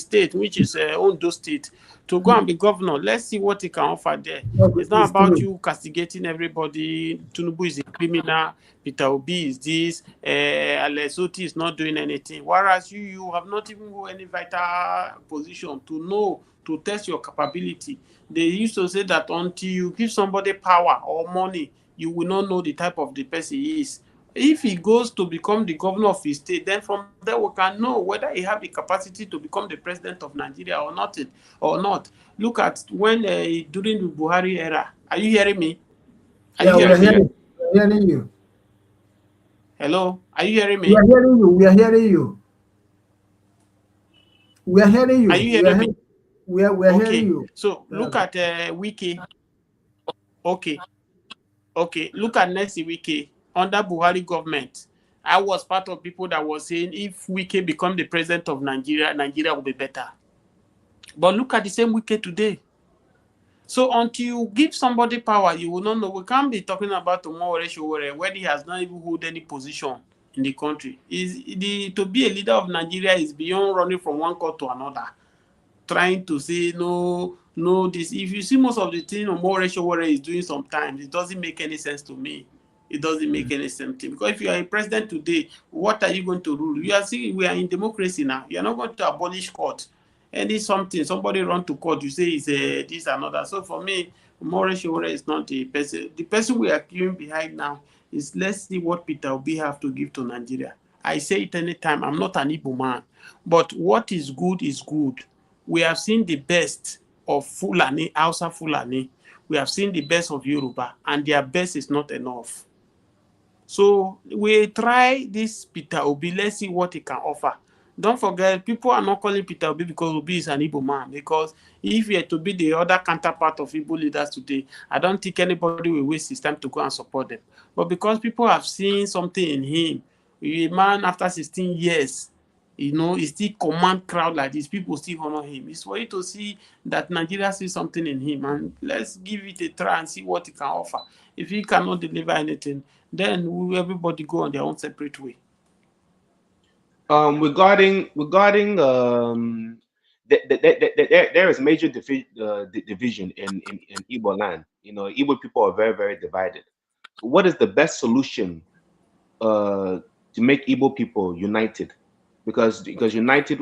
state, which is Ondo State, to go and be governor. Let's see what he can offer there. It's not about you castigating everybody. Tinubu is a criminal. Peter Obi is this. Alex Otti is not doing anything. Whereas you have not even got any vital position to test your capability. They used to say that until you give somebody power or money, you will not know the type of the person he is. If he goes to become the governor of his state, then from there we can know whether he have the capacity to become the president of Nigeria or not. Look at when during the Buhari era. Are you hearing me? We are hearing you. Hello? Are you hearing me? We are hearing you. We are hearing you. We are hearing you. Are you hearing me? We are hearing you. So look at Wiki. Okay. Look at next Wiki. Under Buhari government, I was part of people that was saying if Wike become the president of Nigeria, Nigeria will be better. But look at the same Wike today. So until you give somebody power, you will not know. We can't be talking about Omowore Sowore when he has not even hold any position in the country. To be a leader of Nigeria is beyond running from one court to another, trying to say no, this. If you see most of the things Omowore Sowore is doing sometimes, it doesn't make any sense to me. It doesn't make any sense. Because if you are a president today, what are you going to rule? We are in democracy now. You are not going to abolish court. Somebody run to court, you say it's this and other. So for me, Omowore Sowore is not the person. The person we are queuing behind now is, let's see what Peter Obi have to give to Nigeria. I say it anytime. I'm not an Igbo man. But what is good is good. We have seen the best of Fulani, Hausa Fulani. We have seen the best of Yoruba, and their best is not enough. So we try this Peter Obi. Let's see what he can offer. Don't forget, people are not calling Peter Obi because Obi is an Igbo man. Because if he had to be the other counterpart of Igbo leaders today, I don't think anybody will waste his time to go and support them. But because people have seen something in him, a man after 16 years, he still command crowd like this. People still honor him. It's for you to see that Nigeria sees something in him, and let's give it a try and see what he can offer. If he cannot deliver anything, then everybody go on their own separate way. Regarding there is major division in Igbo land. Igbo people are very, very divided. What is the best solution to make Igbo people united? Because united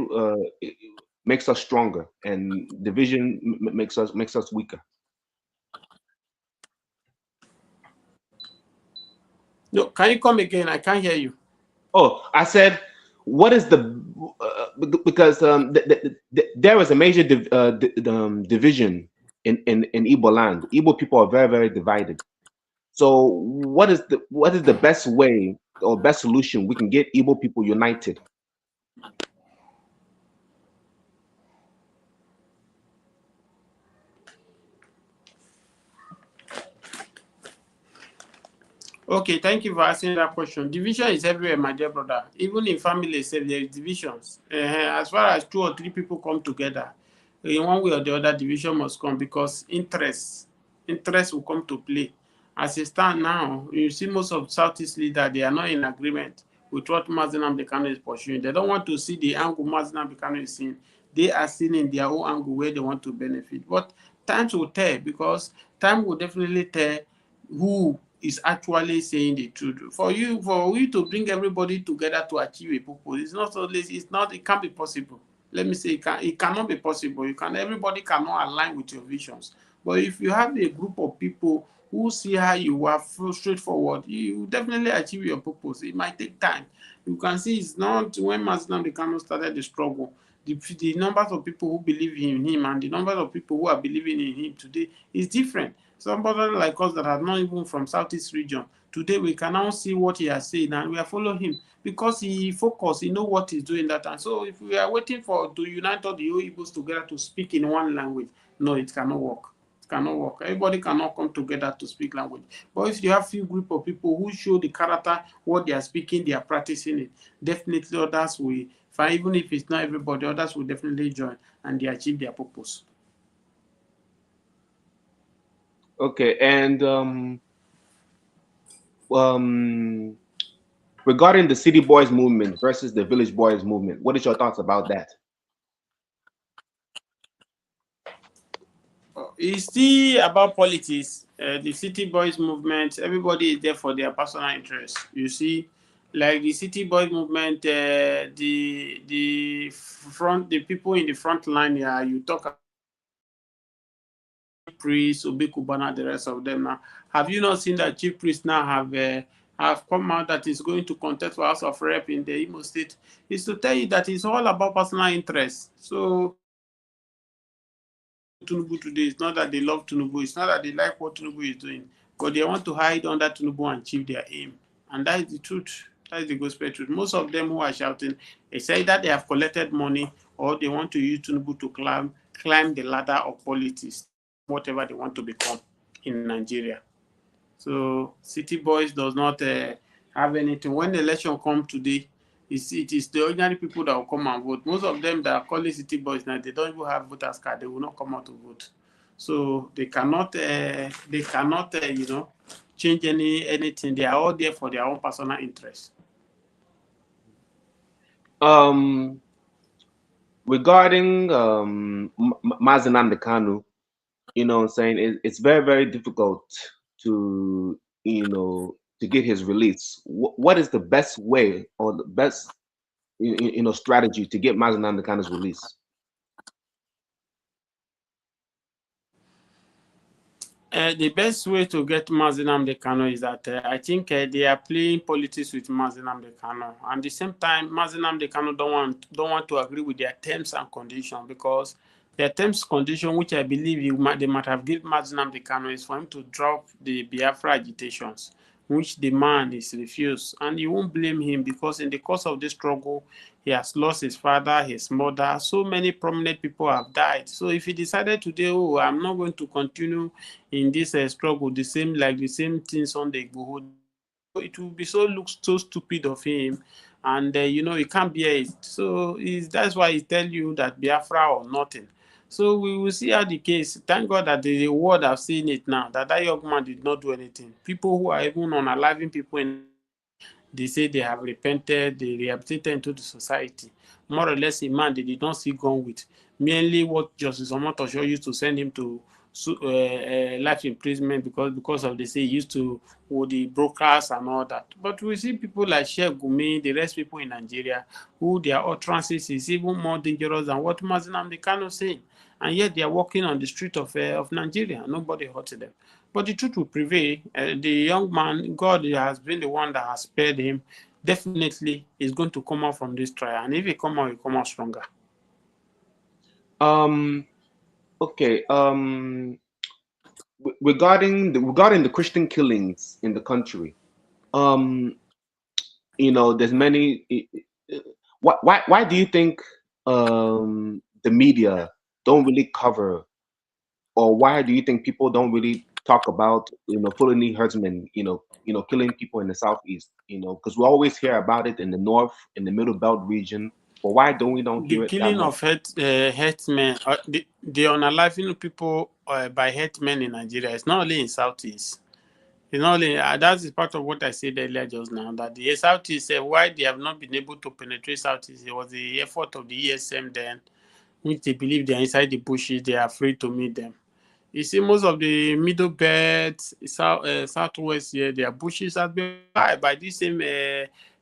makes us stronger, and division makes us weaker. No, can you come again? I can't hear you. Oh, I said, what is because there is a major division in Igbo land. Igbo people are very, very divided. So what is the best way or best solution we can get Igbo people united? Okay, thank you for asking that question. Division is everywhere, my dear brother. Even in families, there is divisions. As far as 2 or 3 people come together, in one way or the other, division must come because interest will come to play. As it stands now, you see most of Southeast leaders, they are not in agreement with what Mazi Nnamdi Kanu is pursuing. They don't want to see the angle Mazi Nnamdi Kanu is seeing. They are seeing in their own angle where they want to benefit. But times will tell, because time will definitely tell who is actually saying the truth. For you to bring everybody together to achieve a purpose, it can't be possible. Let me say it cannot be possible. Everybody cannot align with your visions. But if you have a group of people who see how you are straightforward, you definitely achieve your purpose. It might take time. You can see it's not when Mazinam Kanu started the struggle. The numbers of people who believe in him and the numbers of people who are believing in him today is different. Somebody like us that are not even from Southeast region, today we can now see what he has said and we are following him because he focused, he know what he's doing that time. So if we are waiting to unite all the Igbos together to speak in one language, no, it cannot work. It cannot work. Everybody cannot come together to speak language. But if you have few group of people who show the character, what they are speaking, they are practicing it, definitely others will, even if it's not everybody, others will definitely join and they achieve their purpose. Okay, and regarding the City Boys movement versus the Village Boys movement, what is your thoughts about that? It's still about politics. The City Boys movement, everybody is there for their personal interest. You see, like the City Boys movement, the people in the front line here, you talk about Priest, Obikubana, the rest of them now. Have you not seen that Chief Priest now have come out that is going to contest for House of Rep in the Imo State? Is to tell you that it's all about personal interest. So Tinubu today, it's not that they love Tinubu, it's not that they like what Tinubu is doing, but they want to hide under Tinubu and achieve their aim. And that is the truth. That is the gospel truth. Most of them who are shouting, they say that they have collected money or they want to use Tinubu to climb the ladder of politics, whatever they want to become in Nigeria. So City Boys does not have anything. When the election comes today, it is the ordinary people that will come and vote. Most of them that are calling City Boys now, they don't even have voters card. They will not come out to vote. So they cannot change anything. They are all there for their own personal interest. Regarding Mazinam Kanu, you know what I'm saying, it's very, very difficult to, to get his release. What is the best way or the best, strategy to get Mazinam Kanu's release? The best way to get Mazinam Kanu is that I think they are playing politics with Mazinam Kanu. And at the same time, Mazinam Kanu don't want to agree with their terms and conditions because their terms and conditions, which I believe they might have given Mazinam Kanu, is for him to drop the Biafra agitations, which the man is refused. And you won't blame him because in the course of this struggle, he has lost his father, his mother. So many prominent people have died. So if he decided today, oh, I'm not going to continue in this struggle, the same things on the Igbo, it will be look so stupid of him, and he can't bear it. So that's why he tell you that Biafra or nothing. So we will see how the case. Thank God that the world have seen it now, that young man did not do anything. People who are even unaliving people, they say they have repented, they rehabilitated into the society. More or less a man they did not see gone with. Mainly what Justice Omotosho used to send him to life imprisonment because of, they say, he used to with the brokers and all that. But we see people like Sheikh Gumi, the rest people in Nigeria, who their utterances is even more dangerous than what Mazinam Kanu saying. And yet they are walking on the street of Nigeria. Nobody hurted them. But the truth will prevail. The young man, God has been the one that has spared him. Definitely is going to come out from this trial. And if he come out, he'll come out stronger. Okay. Regarding the Christian killings in the country, there's many. Why do you think the media don't really cover, or why do you think people don't really talk about Fulani herdsmen killing people in the southeast? Because we always hear about it in the north, in the middle belt region. But why don't we hear it? The killing of herdsmen, the unaliving people by herdsmen in Nigeria, it's not only in southeast. It's not only that is part of what I said earlier just now, that the southeast, why they have not been able to penetrate southeast, it was the effort of the ESM then, which they believe they are inside the bushes, they are afraid to meet them. You see, most of the middle belt, southwest here, their bushes have been by this same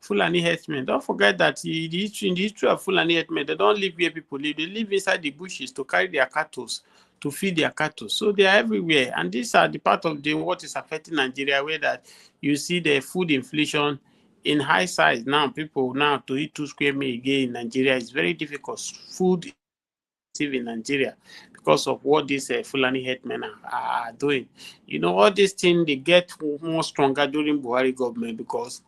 Fulani herdsmen. Don't forget that in the history of Fulani herdsmen, they don't live where people live. They live inside the bushes to carry their cattle to feed their cattle. So they are everywhere. And these are the part of what is affecting Nigeria, where that you see the food inflation in high size. Now people now to eat 2 square meal again in Nigeria is very difficult. Food in Nigeria because of what these Fulani headmen are doing. All these things, they get more stronger during Buhari government because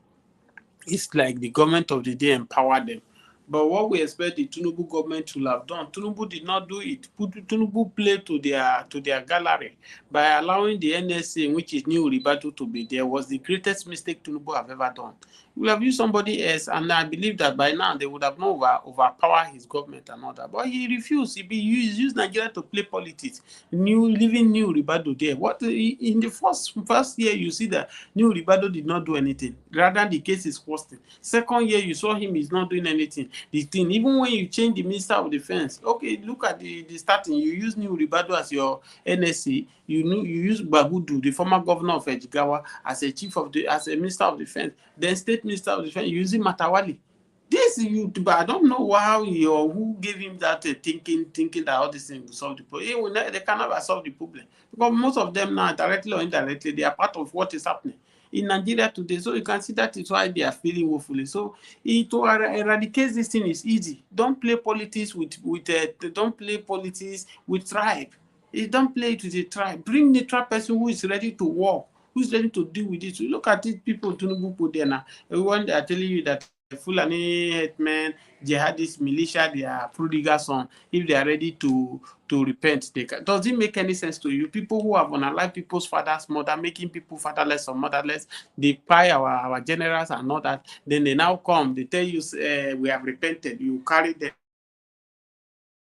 it's like the government of the day empowered them. But what we expect the Tinubu government to have done, Tinubu did not do it. Tinubu played to their gallery by allowing the NSA, which is New Ribadu, to be there, was the greatest mistake Tinubu have ever done. We have used somebody else, and I believe that by now they would have not overpower his government and all that. But he refused. He used Nigeria to play politics. Leaving New Ribadu there. What in the first year you see that New Ribadu did not do anything. Rather, the case is worsening. Second year you saw him is not doing anything. The thing, even when you change the Minister of Defense, okay, look at the starting. You use New Ribadu as your NSC. You use Bagudu, the former governor of Jigawa, as a Minister of Defense. Then State Minister of Defense using Matawali. But I don't know how who gave him that thinking that all these things will solve the problem. They cannot solve the problem because most of them now, directly or indirectly, they are part of what is happening in Nigeria today. So you can see that is why they are feeling woefully. So to eradicate this thing is easy. Don't play politics with tribe. Don't play it with a tribe. Bring the tribe person who is ready to work, who is ready to deal with it. So look at these people Tinubu put there now. Everyone they are telling you that Fulani headmen, jihadist militia, they are prodigal son. If they are ready to repent, does it make any sense to you? People who have unalived people's fathers, mother, making people fatherless or motherless, they buy our generals and all that. Then they now come, they tell you we have repented. You carry them.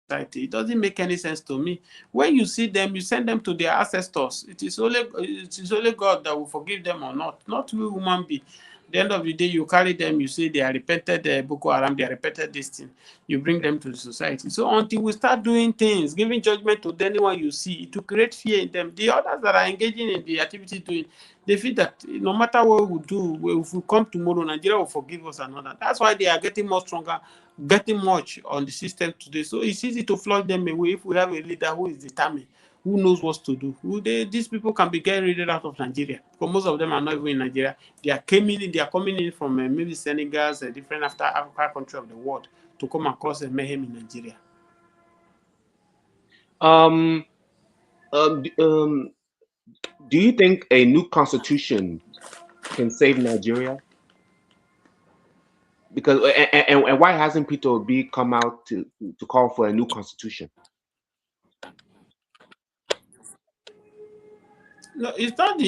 It doesn't make any sense to me. When you see them, you send them to their ancestors. It is only God that will forgive them or not we human being. At the end of the day, you carry them, you say they are repented Boko Haram, they are repented this thing. You bring them to the society. So until we start doing things, giving judgment to anyone you see, to create fear in them, the others that are engaging in the activity doing, they feel that no matter what we do, if we come tomorrow, Nigeria will forgive us and all that. That's why they are getting more stronger, getting much on the system today. So it's easy to flush them away if we have a leader who is determined, who knows what to do. These people can be getting rid out of Nigeria. Because most of them are not even in Nigeria. They are coming in from maybe Senegal, different African country of the world to come and cause a mayhem in Nigeria. Do you think a new constitution can save Nigeria? Because and why hasn't Peter Obi come out to call for a new constitution? No, it's not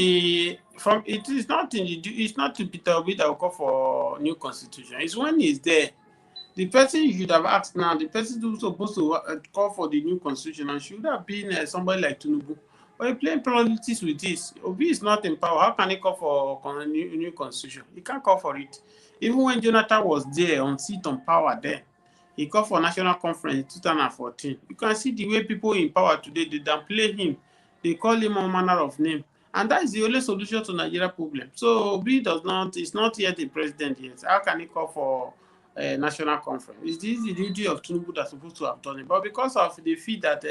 to Peter Obi that will call for new constitution. It's when he's there. The person you should have asked now, the person who's supposed to call for the new constitution, and should have been somebody like Tinubu. But he playing politics with this. Obi is not in power. How can he call for a new constitution? He can't call for it. Even when Jonathan was there on seat on power there, he called for national conference in 2014. You can see the way people in power today, they downplay him. They call him all manner of name. And that is the only solution to Nigeria problem. So Obi is not yet a president yet. How can he call for a national conference? This is the duty of Tinubu that's supposed to have done it. But because of the fee that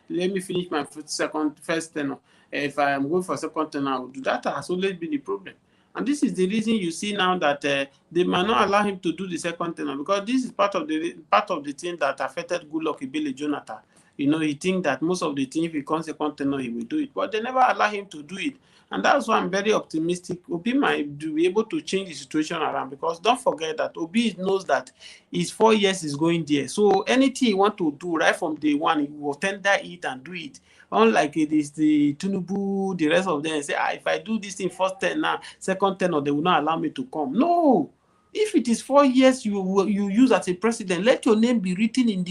let me finish my first tenure. If I am going for second tenure, I will do that. Has always been the problem. And this is the reason you see now that they might not allow him to do the second tenure, because this is part of the thing that affected Goodluck Ebele Jonathan. He thinks that most of the things, if he comes second tenure, he will do it. But they never allow him to do it. And that's why I'm very optimistic. Obi might be able to change the situation around, because don't forget that Obi knows that his 4 years is going there. So anything he want to do right from day one, he will tender it and do it. Unlike it is the Tinubu, the rest of them say, if I do this in first tenure, second tenure, they will not allow me to come. No. If it is 4 years you use as a president, let your name be written in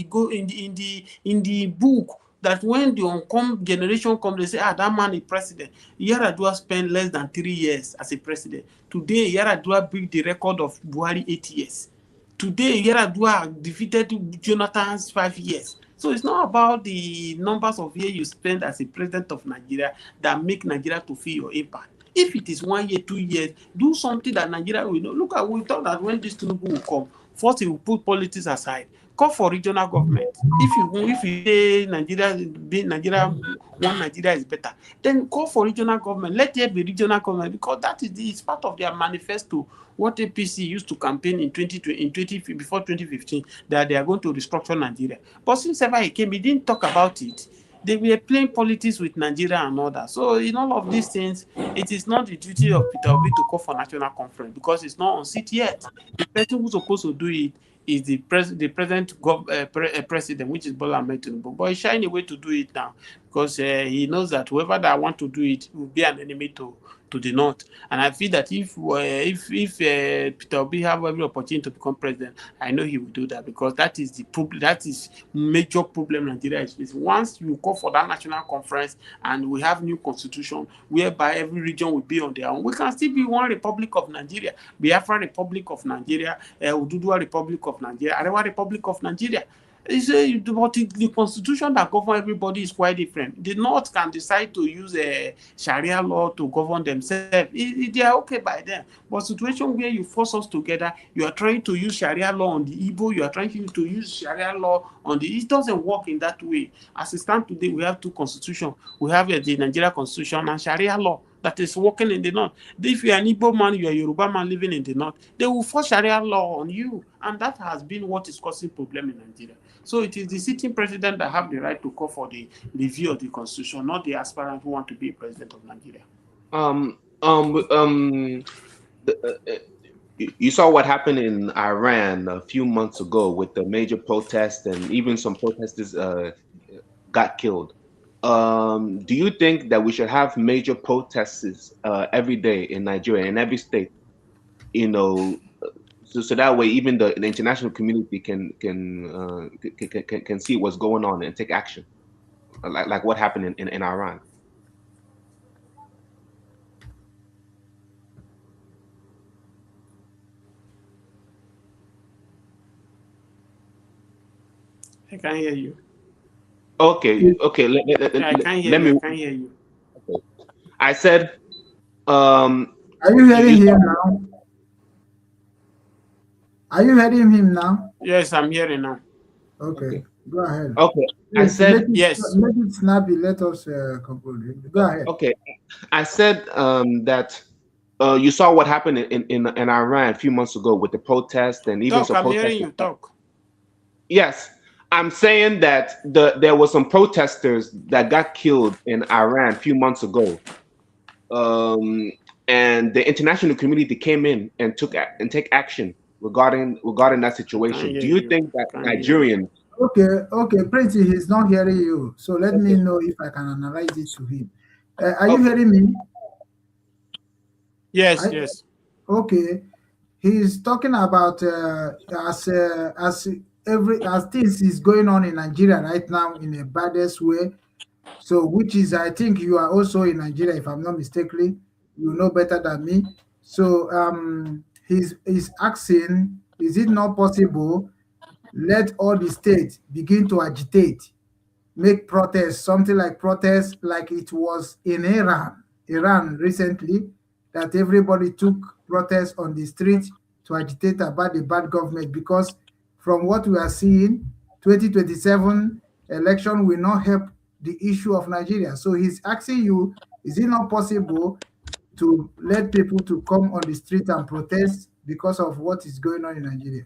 the book, that when the oncoming generation comes, they say, that man is president. Yar'Adua spent less than 3 years as a president. Today, Yar'Adua beat the record of Buhari 8 years. Today, Yar'Adua defeated Jonathan's 5 years. So it's not about the numbers of years you spend as a president of Nigeria that make Nigeria to feel your impact. If it is 1 year, 2 years, do something that Nigeria will know. Look at, we thought that when this Tinubu will come, First, he will put politics aside. Call for regional government. If you say Nigeria, one Nigeria is better, then call for regional government. Let there be regional government, because that is part of their manifesto. What APC used to campaign in 2020, before 2015, that they are going to restructure Nigeria. But since ever he came, he didn't talk about it. They were playing politics with Nigeria and others. So in all of these things, it is not the duty of Peter Obi to call for national conference, because it's not on seat yet. The person who's supposed to do it is the present president, which is Bola Ahmed Tinubu. But he's shying away to do it now, because he knows that whoever that want to do it will be an enemy to the north. And I feel that if Peter Obi have every opportunity to become president, I know he will do that, because that is the problem. That is major problem Nigeria is facing. Once you call for that national conference and we have new constitution whereby every region will be on their own, we can still be one Republic of Nigeria, Biafra Republic of Nigeria, Ududua Republic of Nigeria, Arewa Republic of Nigeria. But the constitution that governs everybody is quite different. The North can decide to use a Sharia law to govern themselves. They are okay by them. But situation where you force us together, you are trying to use Sharia law on the Igbo, you are trying to use Sharia law on the... It doesn't work in that way. As it stands today, we have two constitutions. We have the Nigerian constitution and Sharia law that is working in the north. If you are an Igbo man, you are a Yoruba man living in the north, they will force Sharia law on you. And that has been what is causing problem in Nigeria. So it is the sitting president that have the right to call for the review of the constitution, not the aspirant who want to be president of Nigeria. You saw what happened in Iran a few months ago with the major protests, and even some protesters got killed. Do you think that we should have major protests every day in Nigeria, in every state? You know, so that way even the international community can see what's going on and take action, like what happened in Iran. I can hear you. Okay. I can hear you. I can hear you. Okay. I said, are you hearing him now? Are you hearing him now? Yes, I'm hearing now. Okay. Go ahead. Okay. I said yes. Make it snappy. Let us conclude. Go ahead. Okay. I said that you saw what happened in Iran a few months ago with the protests and even some I'm hearing you talk. Yes. I'm saying that there were some protesters that got killed in Iran a few months ago, and the international community came in and take action regarding that situation. Do you think that Nigerian? Okay, Pretty, he's not hearing you, so let me know if I can analyze it to him. Are you hearing me? Yes, yes. Okay, he's talking about as things is going on in Nigeria right now in the baddest way. So, which is, I think you are also in Nigeria, if I'm not mistaken. You know better than me. So, he's asking, is it not possible? Let all the states begin to agitate, make protests, something like protests, like it was in Iran recently, that everybody took protests on the street to agitate about the bad government, because from what we are seeing, 2027 election will not help the issue of Nigeria. So he's asking you, is it not possible to let people to come on the street and protest because of what is going on in Nigeria?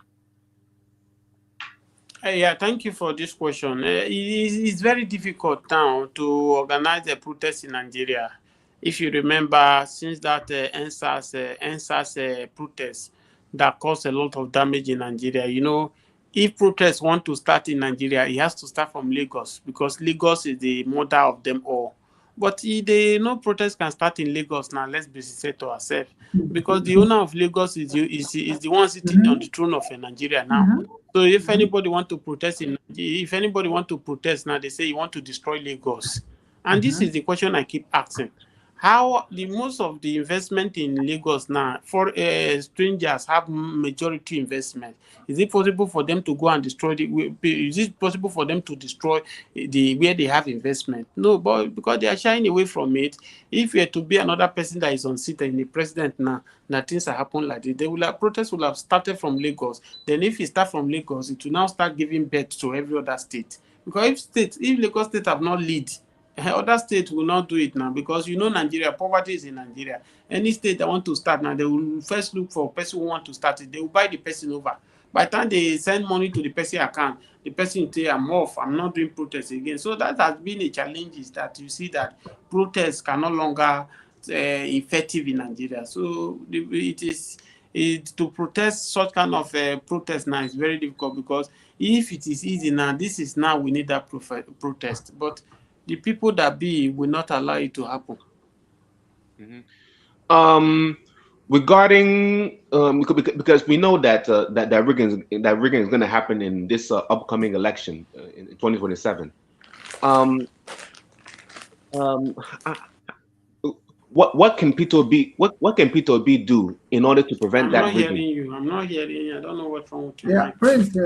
Yeah, thank you for this question. It's very difficult now to organize a protest in Nigeria. If you remember, since that NSAS protest that caused a lot of damage in Nigeria, you know, if protests want to start in Nigeria, it has to start from Lagos, because Lagos is the mother of them all. But no protest can start in Lagos now. Let's be sincere to ourselves, because the owner of Lagos is the one sitting on the throne of Nigeria now. So if anybody want to protest now, they say you want to destroy Lagos. And this is the question I keep asking. how the most of the investment in Lagos now for strangers have majority investment. Is it possible for them to go and destroy is it possible for them to destroy the where they have investment? No, but because they are shying away from it. If you are to be another person that is on seat and the president now, that things are happening like this, protests will have started from Lagos. Then if it start from Lagos, it will now start giving birth to every other state. Because if Lagos state have not lead, other states will not do it now, because you know Nigeria, poverty is in Nigeria. Any state that want to start now, they will first look for a person who want to start it. They will buy the person over. By the time they send money to the person account, the person will say, I'm off, I'm not doing protests again. So that has been a challenge, is that you see that protests can no longer effective in Nigeria. So to protest such kind of protest now is very difficult, because if it is easy now, this is now we need that protest. But the people that will not allow it to happen. Mm-hmm. Regarding because we know that that rigging is going to happen in this upcoming election in 2027. What can P2B what can P2B do in order to prevent that rigging? I'm not hearing you. I don't know what's wrong with you. Yeah, Prince.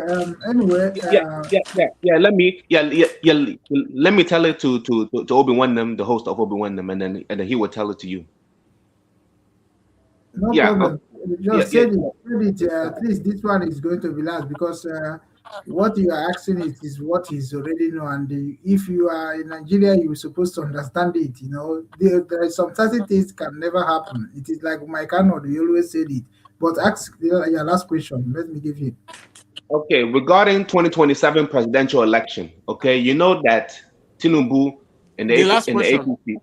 Anyway. Let me tell it to Obinwannem, the host of Obinwannem, and then he will tell it to you. No problem. Just say it. At least this one is going to be last, because what you are asking is what is already known. And if you are in Nigeria, you're supposed to understand it. You know, there are some certain things can never happen. It is like my canon, you always said it. But ask your last question. Let me give you. Okay, regarding 2027 presidential election. Okay, you know that Tinubu and the APC.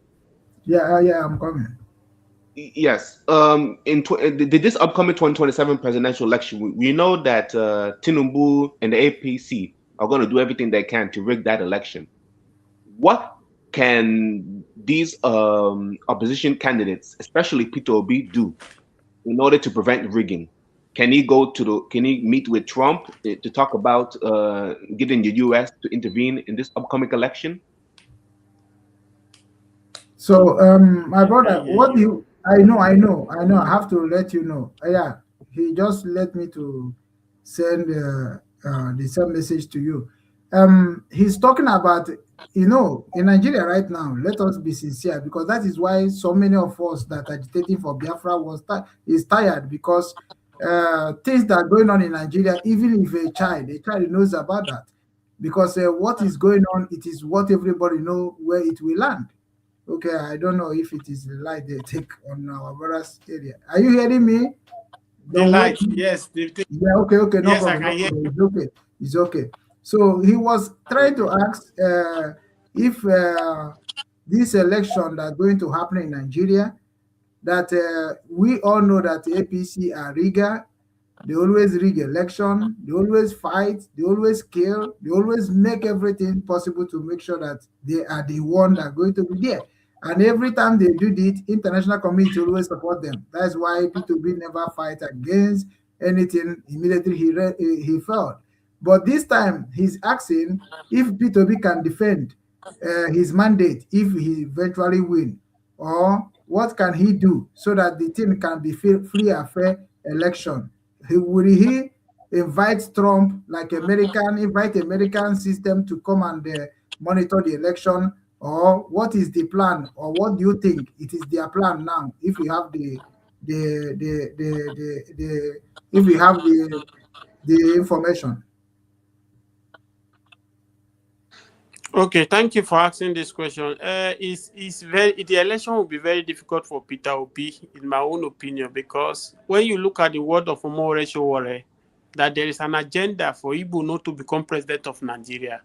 Yeah, I'm coming. Yes. In this upcoming 2027 presidential election, we know that Tinubu and the APC are going to do everything they can to rig that election. What can these opposition candidates, especially P2B, do in order to prevent rigging? Can he meet with Trump to talk about getting the US to intervene in this upcoming election? So, my brother, I know. I have to let you know. Yeah, he just let me to send the same message to you. He's talking about, in Nigeria right now, let us be sincere, because that is why so many of us that are agitating for Biafra is tired, because things that are going on in Nigeria, even if a child knows about that, because what is going on, it is what everybody know where it will land. Okay, I don't know if it is the light they take on our brother's area. Are you hearing me? The light, yes. Yeah, okay, no yes, problem. I can hear. It's okay. So he was trying to ask if this election that's going to happen in Nigeria, that we all know that the APC are rigger. They always rig election. They always fight. They always kill. They always make everything possible to make sure that they are the one that are going to be there. And every time they do it, international community always support them. That's why P2B never fight against anything immediately he felt. But this time he's asking if P2B can defend his mandate if he eventually win, or what can he do so that the thing can be free and fair election. Will he invite Trump, like invite American system to come and monitor the election, or what is the plan, or what do you think it is their plan now? If we have the information. Okay, thank you for asking this question. The election will be very difficult for Peter Obi, in my own opinion, because when you look at the word of Omowore Sowore, that there is an agenda for Igbo not to become president of Nigeria.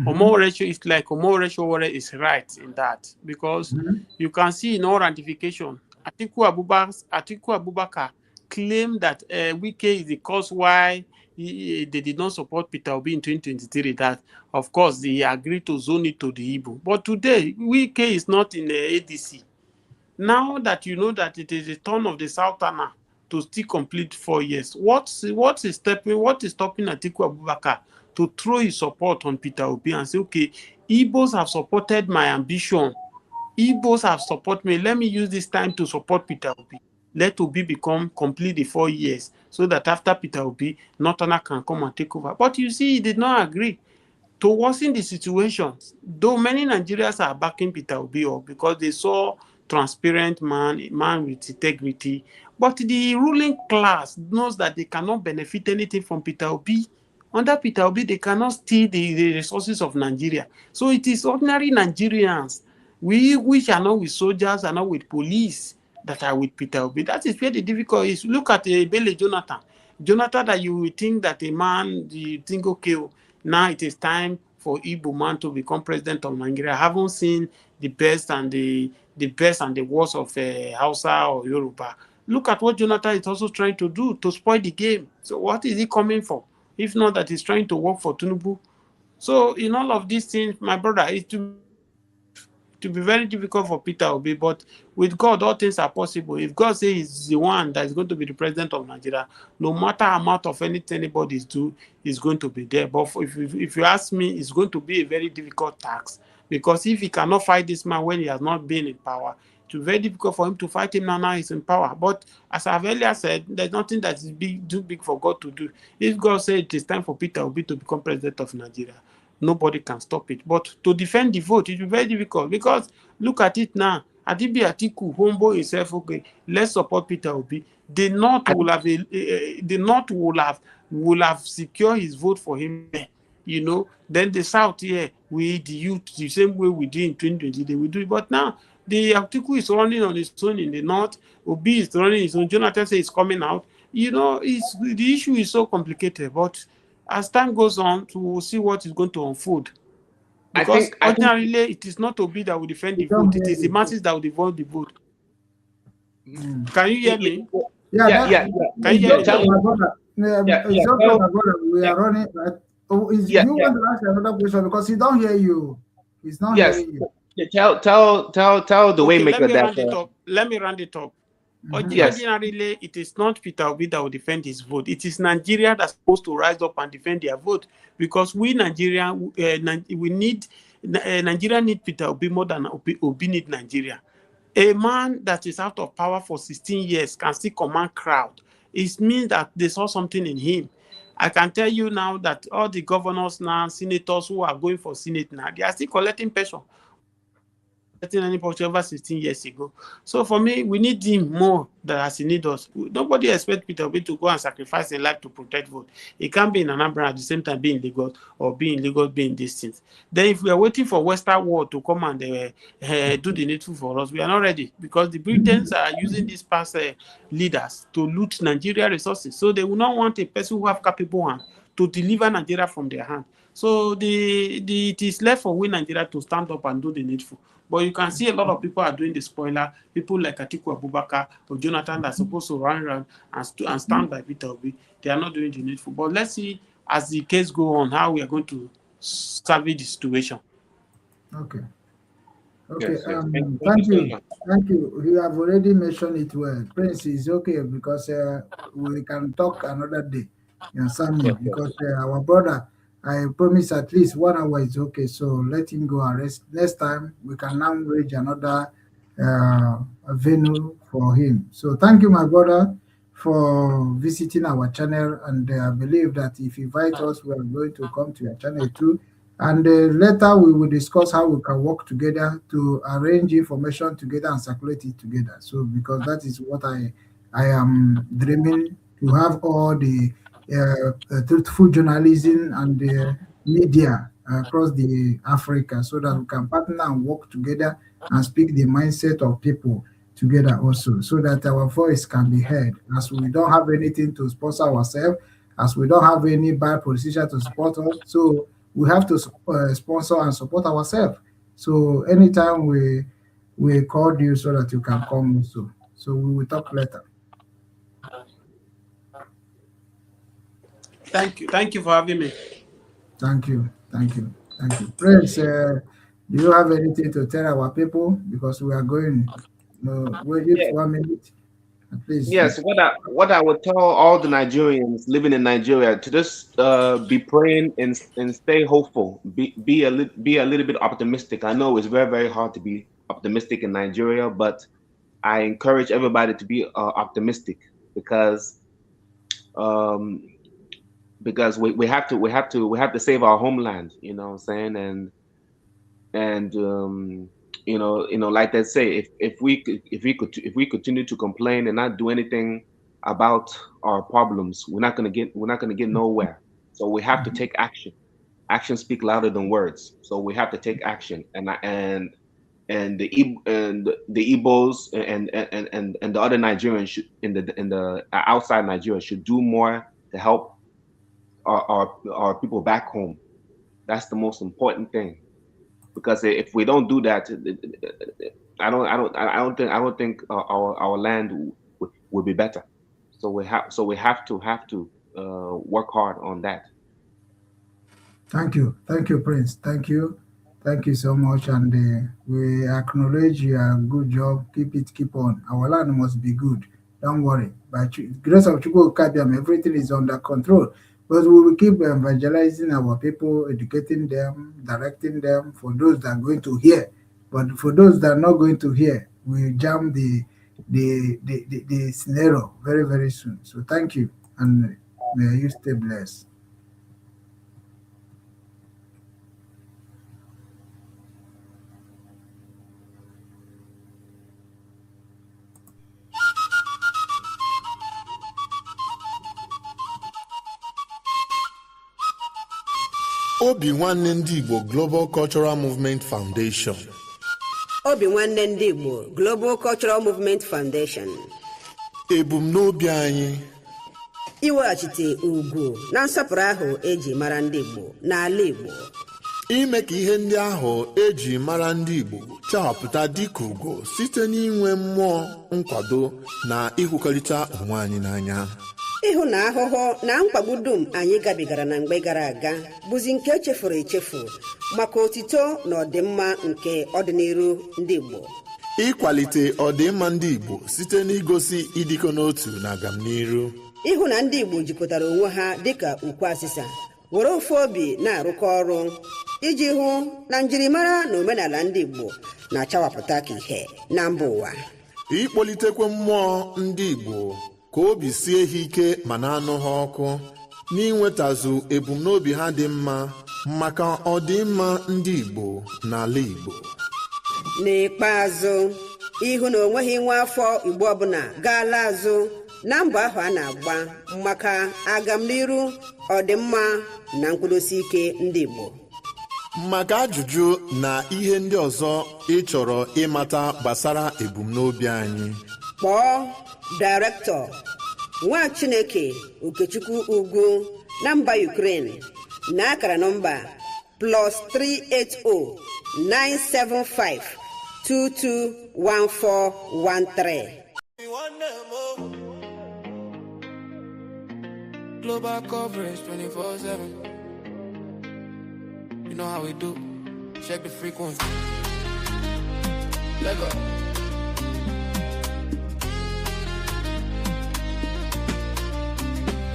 Omowore is like Omowore Sowore is right in that, because you can see in all ratification, Atiku Abubakar claimed that Wike is the cause why they did not support Peter Obi in 2023, that of course they agreed to zone it to the Igbo. But today, Wike is not in the ADC. Now that you know that it is the turn of the Southerner to still complete 4 years, what is stopping Atiku Abubakar to throw his support on Peter Obi and say, okay, Igbos have supported my ambition Igbos have supported me. Let me use this time to support Peter Obi. Let Obi become complete the 4 years so that after Peter Obi, Northerner can come and take over. But you see, he did not agree to worsen the situation. Though many Nigerians are backing Peter Obi up because they saw transparent man with integrity. But the ruling class knows that they cannot benefit anything from Peter Obi. Under Peter Obi, they cannot steal the resources of Nigeria. So it is ordinary Nigerians. We which are not with soldiers, are not with police, that are with Peter Obi. That is where the difficult is. Look at Bele Jonathan. Jonathan, that you will think that a man, you think, okay, now it is time for Igbo man to become president of Nigeria. I haven't seen the best and the best and the worst of Hausa or Yoruba. Look at what Jonathan is also trying to do to spoil the game. So what is he coming for? If not that he's trying to work for Tinubu. So in all of these things, my brother, to be very difficult for Peter Obi, but with God, all things are possible. If God says he's the one that is going to be the president of Nigeria, no matter amount of anything anybody's do, is going to be there. But if you ask me, it's going to be a very difficult task, because if he cannot fight this man when he has not been in power, it will be very difficult for him to fight him now he's in power. But as I've earlier said, there's nothing that is too big for God to do. If God said it is time for Peter Obi to become president of Nigeria, nobody can stop it. But to defend the vote, it will be very difficult, because look at it now. Adibi Atiku, humble himself, okay, let's support Peter Obi. The North will have secured his vote for him. You know, then the South here, we the youth, the same way we did in 2020, they will do it. But now the Atiku is running on his own in the North. Obi is running his own. Jonathan says he's coming out. You know, the issue is so complicated. But as time goes on, we'll see what is going to unfold. Because ordinarily, it is not Obi that will defend the vote. It is the masses that will defend the vote. Can you hear me? Yeah. Can you hear me? We are running. You want to ask another question, because he don't hear you. He's not hearing you. Tell the Waymaker that. Let me round it up. Ordinarily, it is not Peter Obi that will defend his vote. It is Nigeria that's supposed to rise up and defend their vote, because we Nigeria, Nigeria need Peter Obi more than Obi need Nigeria. A man that is out of power for 16 years can still command crowd. It means that they saw something in him. I can tell you now that all the governors now, senators who are going for Senate now, they are still collecting pension. Any portion over 16 years ago. So for me, we need him more than as he needs us. Nobody expects Peter Obi to go and sacrifice his life to protect vote. He can't be in Anambra at the same time being Lagos, or being Lagos being distance. Then if we are waiting for Western world to come and do the needful for us, we are not ready, because the Britons are using these past leaders to loot Nigeria resources. So they will not want a person who have capable hand to deliver Nigeria from their hand. So it is left for we Nigeria to stand up and do the needful. But you can see a lot of people are doing the spoiler. People like Atiku Abubakar or Jonathan that are supposed to run around and stand by Peter Obi. They are not doing the needful. But let's see, as the case go on, how we are going to salvage the situation. Okay. Yes. Thank you. You have already mentioned it well. Prince is okay, because we can talk another day. You understand me? Because our brother, I promise at least 1 hour is okay. So let him go and rest. Next time we can now arrange another venue for him. So thank you, my brother, for visiting our channel. And I believe that if you invite us, we are going to come to your channel too. And later we will discuss how we can work together to arrange information together and circulate it together. So because that is what I am dreaming, to have all the truthful journalism and the media across the Africa, so that we can partner and work together and speak the mindset of people together also, so that our voice can be heard, as we don't have anything to sponsor ourselves, as we don't have any bad politician to support us. So we have to sponsor and support ourselves. So anytime we call you so that you can come also. So we will talk later. Thank you for having me. Thank you. Prince, do you have anything to tell our people? Because we are going, wait 1 minute, please. Yes, what I would tell all the Nigerians living in Nigeria to just be praying and stay hopeful. Be a little bit optimistic. I know it's very, very hard to be optimistic in Nigeria, but I encourage everybody to be optimistic because we have to save our homeland. You know what I'm saying? And like they say, if we continue to complain and not do anything about our problems, we're not gonna get nowhere. So we have to take action. Actions speak louder than words. So we have to take action. And the Igbos and the other Nigerians should, in the outside Nigeria, should do more to help our people back home. That's the most important thing. Because if we don't do that, I don't think our land will be better. So we have to work hard on that. Thank you, Prince. Thank you so much, and we acknowledge your good job. Keep on. Our land must be good. Don't worry. By grace of Chukwu Kabiam, everything is under control. But we will keep evangelizing our people, educating them, directing them for those that are going to hear. But for those that are not going to hear, we jam the scenario very, very soon. So thank you, and may you stay blessed. Obinwannem ndị Igbo Global Cultural Movement Foundation. Obinwannem ndị Igbo Global Cultural Movement Foundation. Ebumnobi anyị iweghachite ugwu na nsọpụrụ ahụ eji mara ndị Igbo n'ala Igbo. Ime ka ihe ndị ahụ eji mara ndị Igbo chapụta dịka ugo site n'inwe mmụọ nkwado na ịhụkọrịta onwe anyị n'anya. Ịhụ na ahụhụ na mkpagbu dum anyị gabigara na mgbe gara aga bụzi nke echefuru echefu maka otito na ọdịmma nke ọdịnihu ndị Igbo. Ịkwalite ọdịmma ndị Igbo site n'igosi ịdịkọ n'otu na agamnihu. Ịhụ na ndị Igbo jikọtara onwe ha dịka ukwu asịsa were ofu obi na-arụkọ ọrụ iji hụ na njirimara na omenala ndị Igbo na-achawapụta ka ihe na mba ụwa. Ịkpọlitekwa mmụọ ndị Igbo ka obi sie ha ike ma na-anụ ha ọkụ n'inwetazu ebumnobi ha dị mma maka ọdịmma ndị Igbo n'ala Igbo. N'ikpeazụ, ịhụ na onweghị nwa afọ Igbo ọbụla gaala azụ na mbọ ahụ a na-agba maka agamnihu ọdịmma na nkwụdosi ike ndị Igbo. Maka ajụjụ na ihe ndị ọzọ ị chọrọ ịmata gbasara ebumnobi anyị, kpọọ Director Nwa Chineke Okechukwu Ugwu na mba Ukraine na akara nọmba +380 975 221413. Global coverage 24/7. You know how we do. Check the frequency. Let go.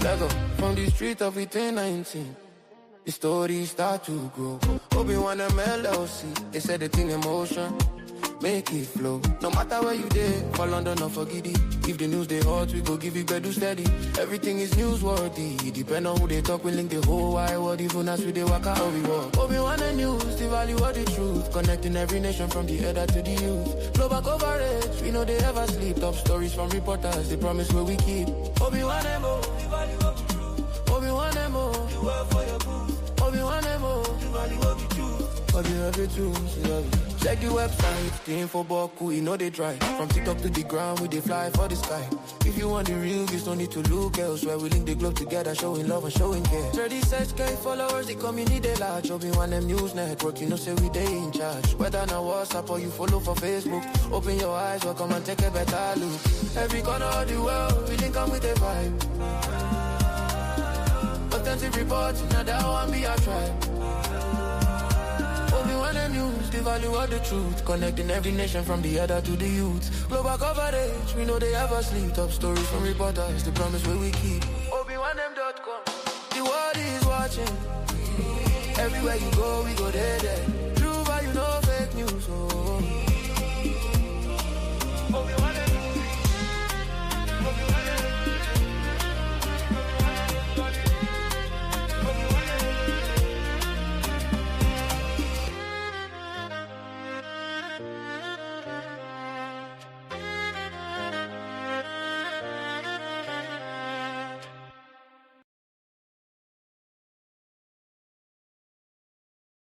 Let go. From the street of 19, the story start to grow. Obinwannem LLC, they said the thing in motion. Make it flow. No matter where you did, for London or for Giddy. If the news they hot, we go give you better steady. Everything is newsworthy. Depend on who they talk, we link the whole wide world. Even as we they walk out, we walk. Obi-Wan news, the value of the truth. Connecting every nation from the elder to the youth. Global coverage, we know they ever sleep. Top stories from reporters, they promise where we keep. Obi-Wan the value of the truth. Obi-Wan the work for your booth. Obi-Wan the value of the truth. Check the website, the info boku, you know they try. From TikTok to the ground, we they fly for the sky. If you want the real, you don't need to look elsewhere. We link the globe together, showing love and showing care. 36K followers, the community they large. Obinwannem News Network, you know say we they in charge. Whether na WhatsApp or you follow for Facebook, open your eyes, welcome and take a better look. Every corner of the world, we link on with a vibe. Authentic reports, now that one be our tribe. Obinwannem News, the value of the truth. Connecting every nation from the elder to the youth. Global coverage, we know they ever sleep. Top stories from reporters, the promise where we keep. Obinwannem.com, the world is watching. Everywhere you go, we go there.